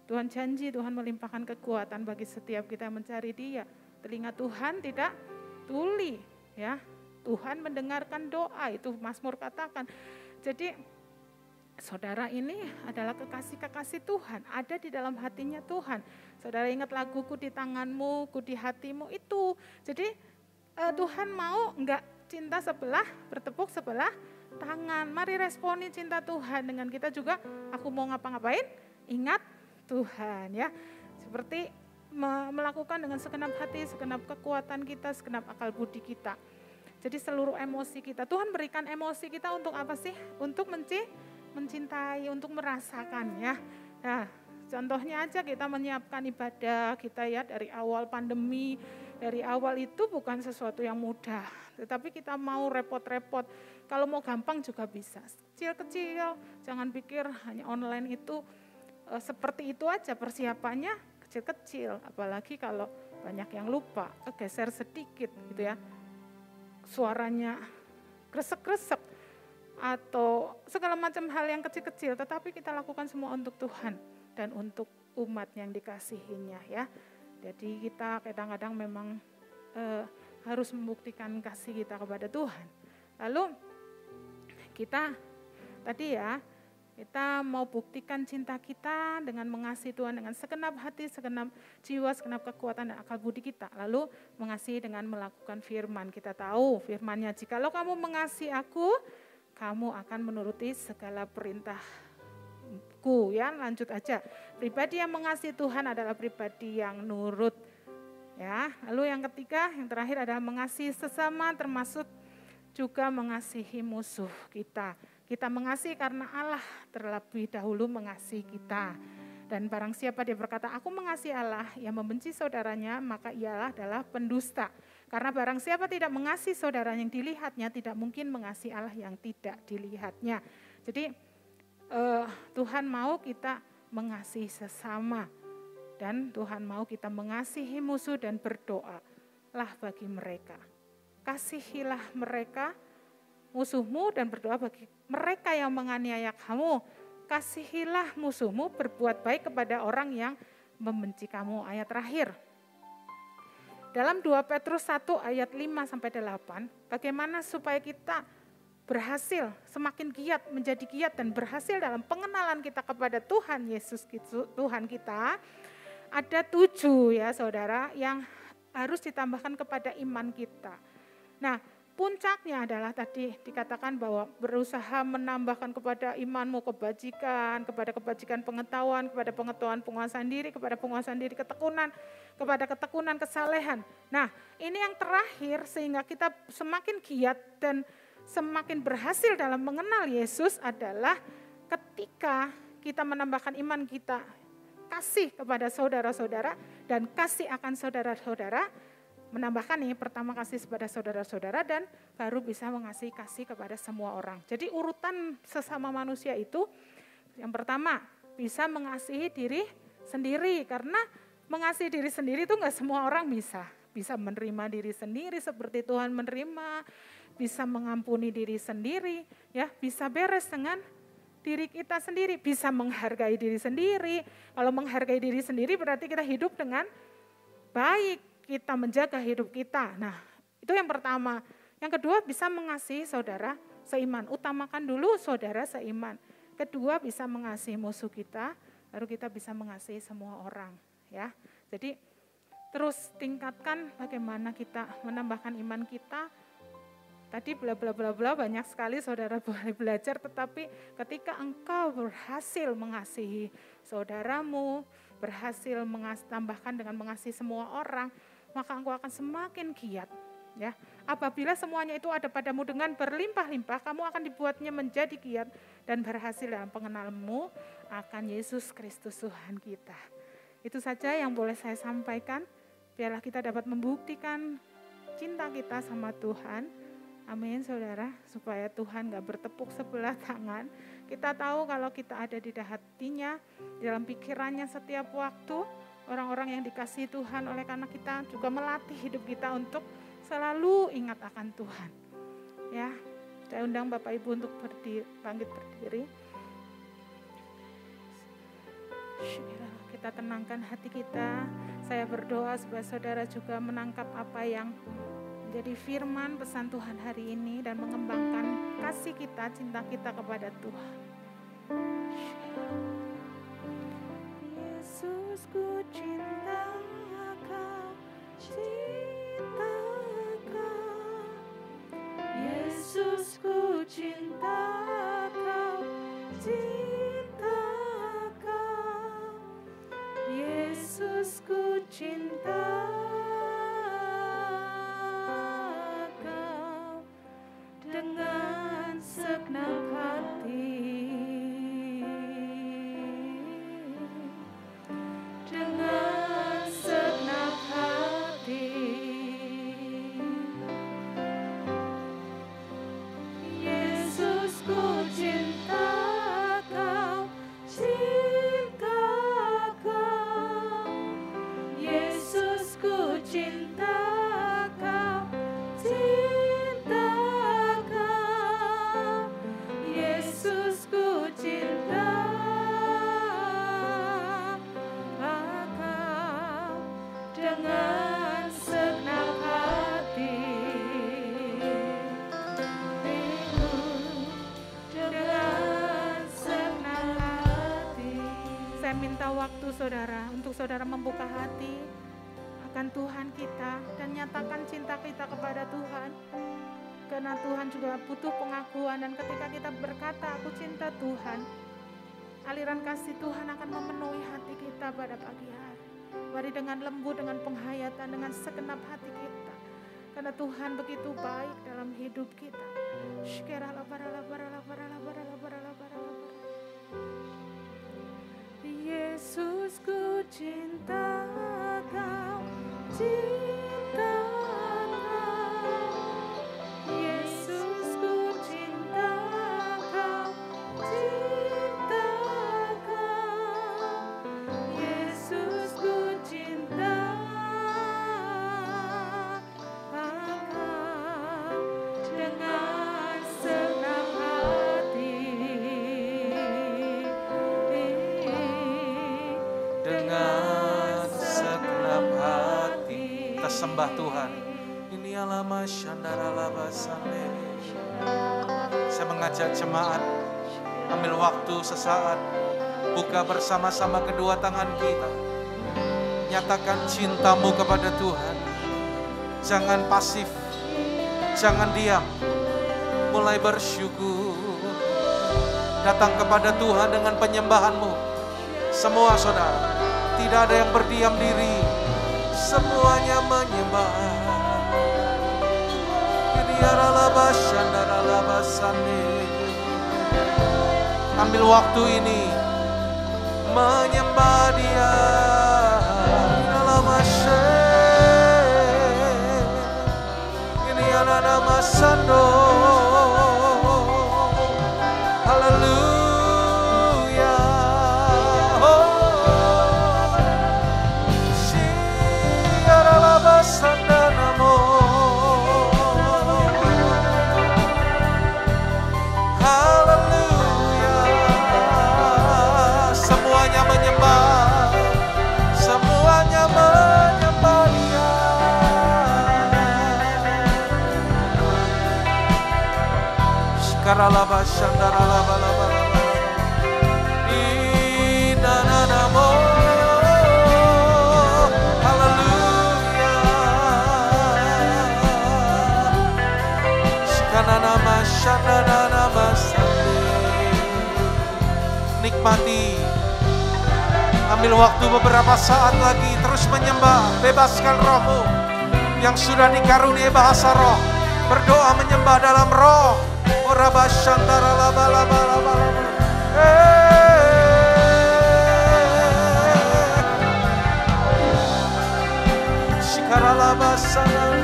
Tuhan janji, Tuhan melimpahkan kekuatan bagi setiap kita yang mencari Dia. Telinga Tuhan tidak tuli, ya. Tuhan mendengarkan doa, itu Mazmur katakan. Jadi saudara ini adalah kekasih-kekasih Tuhan, ada di dalam hatinya Tuhan. Saudara ingat laguku di tanganmu, ku di hatimu itu. Jadi Tuhan mau enggak cinta sebelah, bertepuk sebelah tangan. Mari responi cinta Tuhan dengan kita juga. Aku mau ngapa-ngapain, ingat Tuhan ya, seperti melakukan dengan segenap hati, segenap kekuatan kita, segenap akal budi kita. Jadi seluruh emosi kita, Tuhan berikan emosi kita untuk apa sih? Untuk mencintai, untuk merasakan ya. Nah, contohnya aja kita menyiapkan ibadah kita ya dari awal pandemi, dari awal itu bukan sesuatu yang mudah. Tetapi kita mau repot-repot, kalau mau gampang juga bisa. Kecil-kecil, jangan pikir hanya online itu seperti itu aja persiapannya kecil-kecil, apalagi kalau banyak yang lupa, kegeser sedikit gitu ya, suaranya kresek-kresek atau segala macam hal yang kecil-kecil, tetapi kita lakukan semua untuk Tuhan dan untuk umat yang dikasihinya ya. Jadi kita kadang-kadang memang harus membuktikan kasih kita kepada Tuhan. Lalu kita tadi ya, kita mau buktikan cinta kita dengan mengasihi Tuhan dengan segenap hati, segenap jiwa, segenap kekuatan dan akal budi kita. Lalu mengasihi dengan melakukan firman. Kita tahu firman-Nya, jikalau kamu mengasihi aku, kamu akan menuruti segala perintahku. Ya, lanjut aja. Pribadi yang mengasihi Tuhan adalah pribadi yang nurut. Ya, lalu yang ketiga, yang terakhir adalah mengasihi sesama, termasuk juga mengasihi musuh kita. Kita mengasihi karena Allah terlebih dahulu mengasihi kita. Dan barang siapa dia berkata, aku mengasihi Allah, yang membenci saudaranya, maka ialah adalah pendusta. Karena barang siapa tidak mengasihi saudara yang dilihatnya, tidak mungkin mengasihi Allah yang tidak dilihatnya. Jadi Tuhan mau kita mengasihi sesama. Dan Tuhan mau kita mengasihi musuh dan berdoalah bagi mereka. Kasihilah mereka, musuhmu, dan berdoa bagi mereka yang menganiaya kamu. Kasihilah musuhmu, berbuat baik kepada orang yang membenci kamu. Ayat terakhir. Dalam 2 Petrus 1 ayat 5-8, bagaimana supaya kita berhasil, semakin giat, menjadi giat dan berhasil dalam pengenalan kita kepada Tuhan Yesus Tuhan kita. Ada 7 ya saudara yang harus ditambahkan kepada iman kita. Nah, puncaknya adalah tadi dikatakan bahwa berusaha menambahkan kepada imanmu kebajikan, kepada kebajikan pengetahuan, kepada pengetahuan penguasaan diri, kepada penguasaan diri ketekunan, kepada ketekunan kesalehan. Nah, ini yang terakhir sehingga kita semakin giat dan semakin berhasil dalam mengenal Yesus adalah ketika kita menambahkan iman kita, kasih kepada saudara-saudara dan kasih akan saudara-saudara, menambahkan nih pertama kasih kepada saudara-saudara dan baru bisa mengasihi kasih kepada semua orang. Jadi urutan sesama manusia itu yang pertama bisa mengasihi diri sendiri, karena mengasihi diri sendiri itu enggak semua orang bisa. Bisa menerima diri sendiri seperti Tuhan menerima, bisa mengampuni diri sendiri, ya, bisa beres dengan diri kita sendiri, bisa menghargai diri sendiri. Kalau menghargai diri sendiri berarti kita hidup dengan baik, kita menjaga hidup kita. Nah, itu yang pertama. Yang kedua bisa mengasihi saudara seiman. Utamakan dulu saudara seiman. Kedua bisa mengasihi musuh kita, baru kita bisa mengasihi semua orang. Ya, jadi terus tingkatkan bagaimana kita menambahkan iman kita. Tadi bla bla bla bla banyak sekali saudara boleh belajar, tetapi ketika engkau berhasil mengasihi saudaramu, berhasil tambahkan dengan mengasihi semua orang, maka engkau akan semakin giat. Ya, apabila semuanya itu ada padamu dengan berlimpah-limpah, kamu akan dibuatnya menjadi giat dan berhasil dalam pengenalanmu akan Yesus Kristus Tuhan kita. Itu saja yang boleh saya sampaikan. Biarlah kita dapat membuktikan cinta kita sama Tuhan. Amin saudara, supaya Tuhan gak bertepuk sebelah tangan. Kita tahu kalau kita ada di hatinya, dalam pikirannya setiap waktu, orang-orang yang dikasihi Tuhan, oleh karena kita juga melatih hidup kita untuk selalu ingat akan Tuhan. Ya, saya undang Bapak Ibu untuk bangkit berdiri. Kita tenangkan hati kita. Saya berdoa supaya saudara juga menangkap apa yang menjadi firman pesan Tuhan hari ini dan mengembangkan kasih kita, cinta kita kepada Tuhan. Yesus, ku cinta Kau, cinta Kau. Yesus, ku cinta Kau, cinta Kau. Yesus, ku cinta Kau dengan segenap hati. Dengan segenap hati. Yesus, ku cinta Kau, cinta Kau. Yesus, ku cinta Kau, cinta Kau. Yesus, ku cinta Kau dengan segenap hati. Dengan segenap hati. Saya minta waktu saudara untuk saudara membuka hati akan Tuhan kita dan nyatakan cinta kita kepada Tuhan. Karena Tuhan juga butuh pengakuan, dan ketika kita berkata aku cinta Tuhan, aliran kasih Tuhan akan memenuhi hati kita pada pagi hari. Mari dengan lembut, dengan penghayatan, dengan segenap hati kita. Karena Tuhan begitu baik dalam hidup kita. Yesus, ku cinta Kau, cinta Kau. Yesus, ku cinta Kau, cinta Kau. Yesus, ku cinta Kau dengan segenap hati. Dengan segenap hati kita sembah Tuhan. Ini alama syandara laba sane. Saya mengajak jemaat ambil waktu sesaat, buka bersama-sama kedua tangan kita. Nyatakan cintamu kepada Tuhan. Jangan pasif, Jangan diam, mulai bersyukur. Datang kepada Tuhan dengan penyembahanmu. Semua saudara, tidak ada yang berdiam diri, semuanya menyembah. Ambil waktu ini menyembah Dia. Ini anak masando. Haleluya. Siara basanda namo. Haleluya. Semuanya menyembah. Semuanya menyembah Dia. Karalaba shandaralaba laba laba inanamo. Haleluya. Shikananama shandanama sande. Nikmati. Ambil waktu beberapa saat lagi, terus menyembah. Bebaskan rohmu yang sudah dikaruniai bahasa roh. Berdoa menyembah dalam roh. Oraba shantara laba laba laba laba. Shikara laba sana.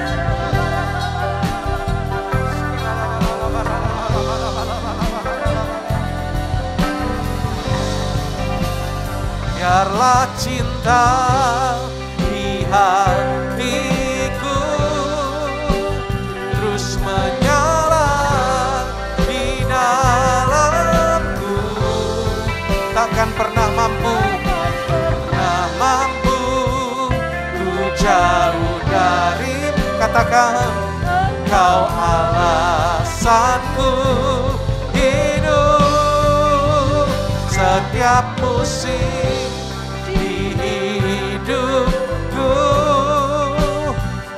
Biarlah cinta di hatiku terus menyala di dalamku. Takkan pernah mampu ku jauh dari. Katakan, Kau alasanku hidup. Setiap musim di hidupku,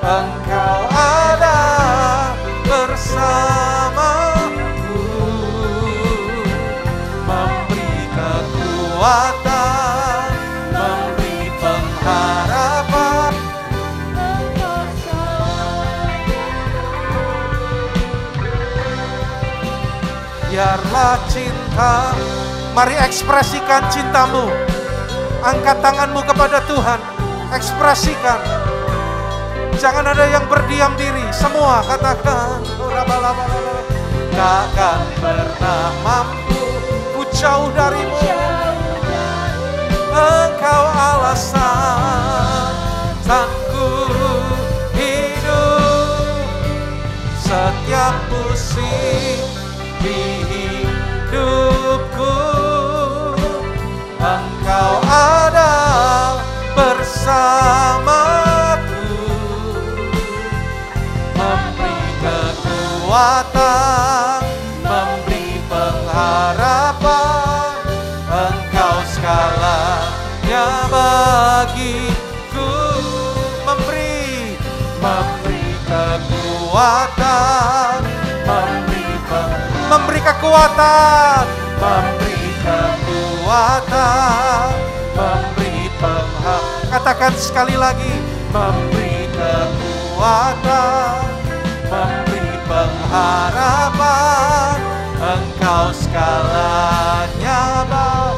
Engkau ada bersamaku, memberi kekuatan, memberi pengharapan. Biarlah cinta. Mari ekspresikan cintamu. Angkat tanganmu kepada Tuhan. Ekspresikan. Jangan ada yang berdiam diri. Semua katakan. Takkan pernah mampu ku jauh darimu. Engkau alasanku hidup. Setiap musim di hidupku, Engkau ada bersamaku, memberi kekuatan, memberi pengharapan. Engkau segalanya bagiku, memberi kekuatan, memberi kekuatan, memberi kekuatan, memberi pengharapan. Katakan sekali lagi, memberi kekuatan, memberi pengharapan. Engkau segalanya bagiku.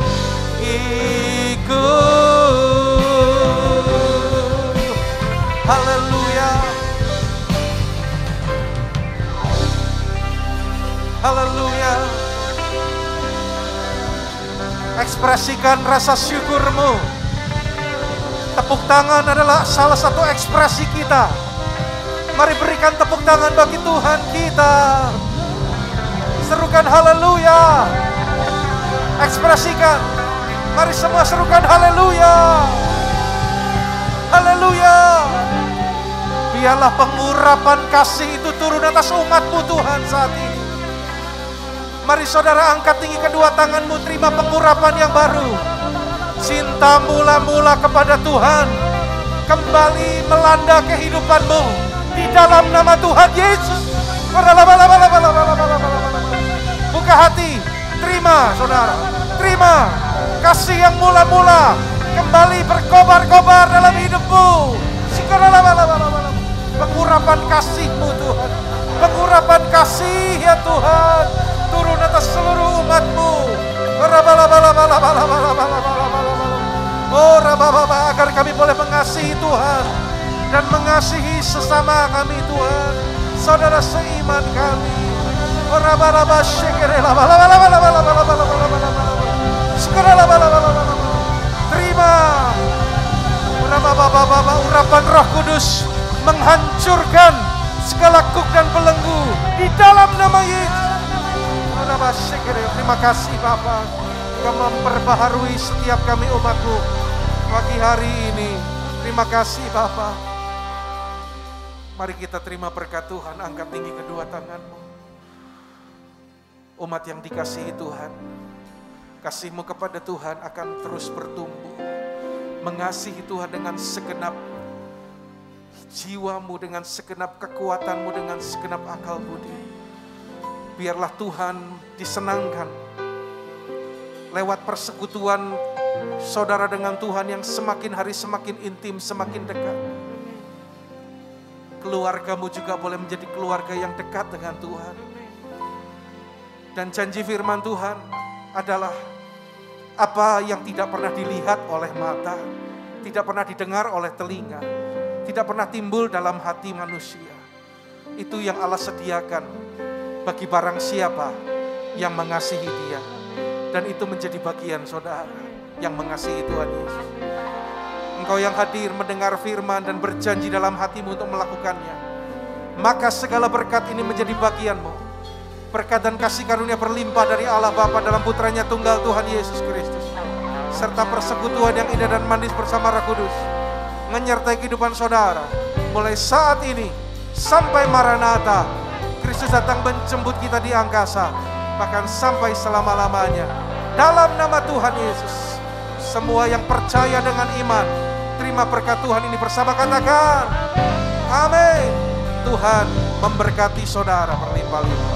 Haleluya. Haleluya. Ekspresikan rasa syukurmu. Tepuk tangan adalah salah satu ekspresi kita. Mari berikan tepuk tangan bagi Tuhan kita. Serukan haleluya. Ekspresikan. Mari semua serukan haleluya. Haleluya. Biarlah pengurapan kasih itu turun atas umat-Mu Tuhan saat ini. Mari saudara angkat tinggi kedua tanganmu, terima pengurapan yang baru. Cinta mula-mula kepada Tuhan kembali melanda kehidupanmu di dalam nama Tuhan Yesus. Buka hati, terima saudara, terima kasih yang mula-mula kembali berkobar-kobar dalam hidupmu. Pengurapan kasih-Mu Tuhan, pengurapan kasih ya Tuhan, turun atas seluruh umat-Mu. Oh Rabba, agar kami boleh mengasihi Tuhan dan mengasihi sesama kami Tuhan, saudara seiman kami. Oh Rabba, terima urapan Roh Kudus menghancurkan segala kuk dan belenggu di dalam nama Yesus. Terima kasih Bapa, Kau memperbaharui setiap kami umat-Mu pagi hari ini. Terima kasih Bapa. Mari kita terima berkat Tuhan, angkat tinggi kedua tangan-Mu. Umat yang dikasihi Tuhan, kasih-Mu kepada Tuhan akan terus bertumbuh. Mengasihi Tuhan dengan segenap jiwamu, dengan segenap kekuatanmu, dengan segenap akal budi. Biarlah Tuhan disenangkan lewat persekutuan saudara dengan Tuhan yang semakin hari semakin intim, semakin dekat. Keluargamu juga boleh menjadi keluarga yang dekat dengan Tuhan. Dan janji firman Tuhan adalah apa yang tidak pernah dilihat oleh mata, tidak pernah didengar oleh telinga, tidak pernah timbul dalam hati manusia. Itu yang Allah sediakan bagi barang siapa yang mengasihi Dia. Dan itu menjadi bagian saudara yang mengasihi Tuhan Yesus. Engkau yang hadir mendengar firman dan berjanji dalam hatimu untuk melakukannya, maka segala berkat ini menjadi bagianmu. Berkat dan kasih karunia berlimpah dari Allah Bapa dalam Putranya Tunggal Tuhan Yesus Kristus, serta persekutuan yang indah dan manis bersama Roh Kudus menyertai kehidupan saudara mulai saat ini sampai Maranatha, Kristus datang menjemput kita di angkasa, bahkan sampai selama-lamanya. Dalam nama Tuhan Yesus, semua yang percaya dengan iman terima berkat Tuhan ini bersama, katakan amin. Tuhan memberkati saudara berlimpah-limpah.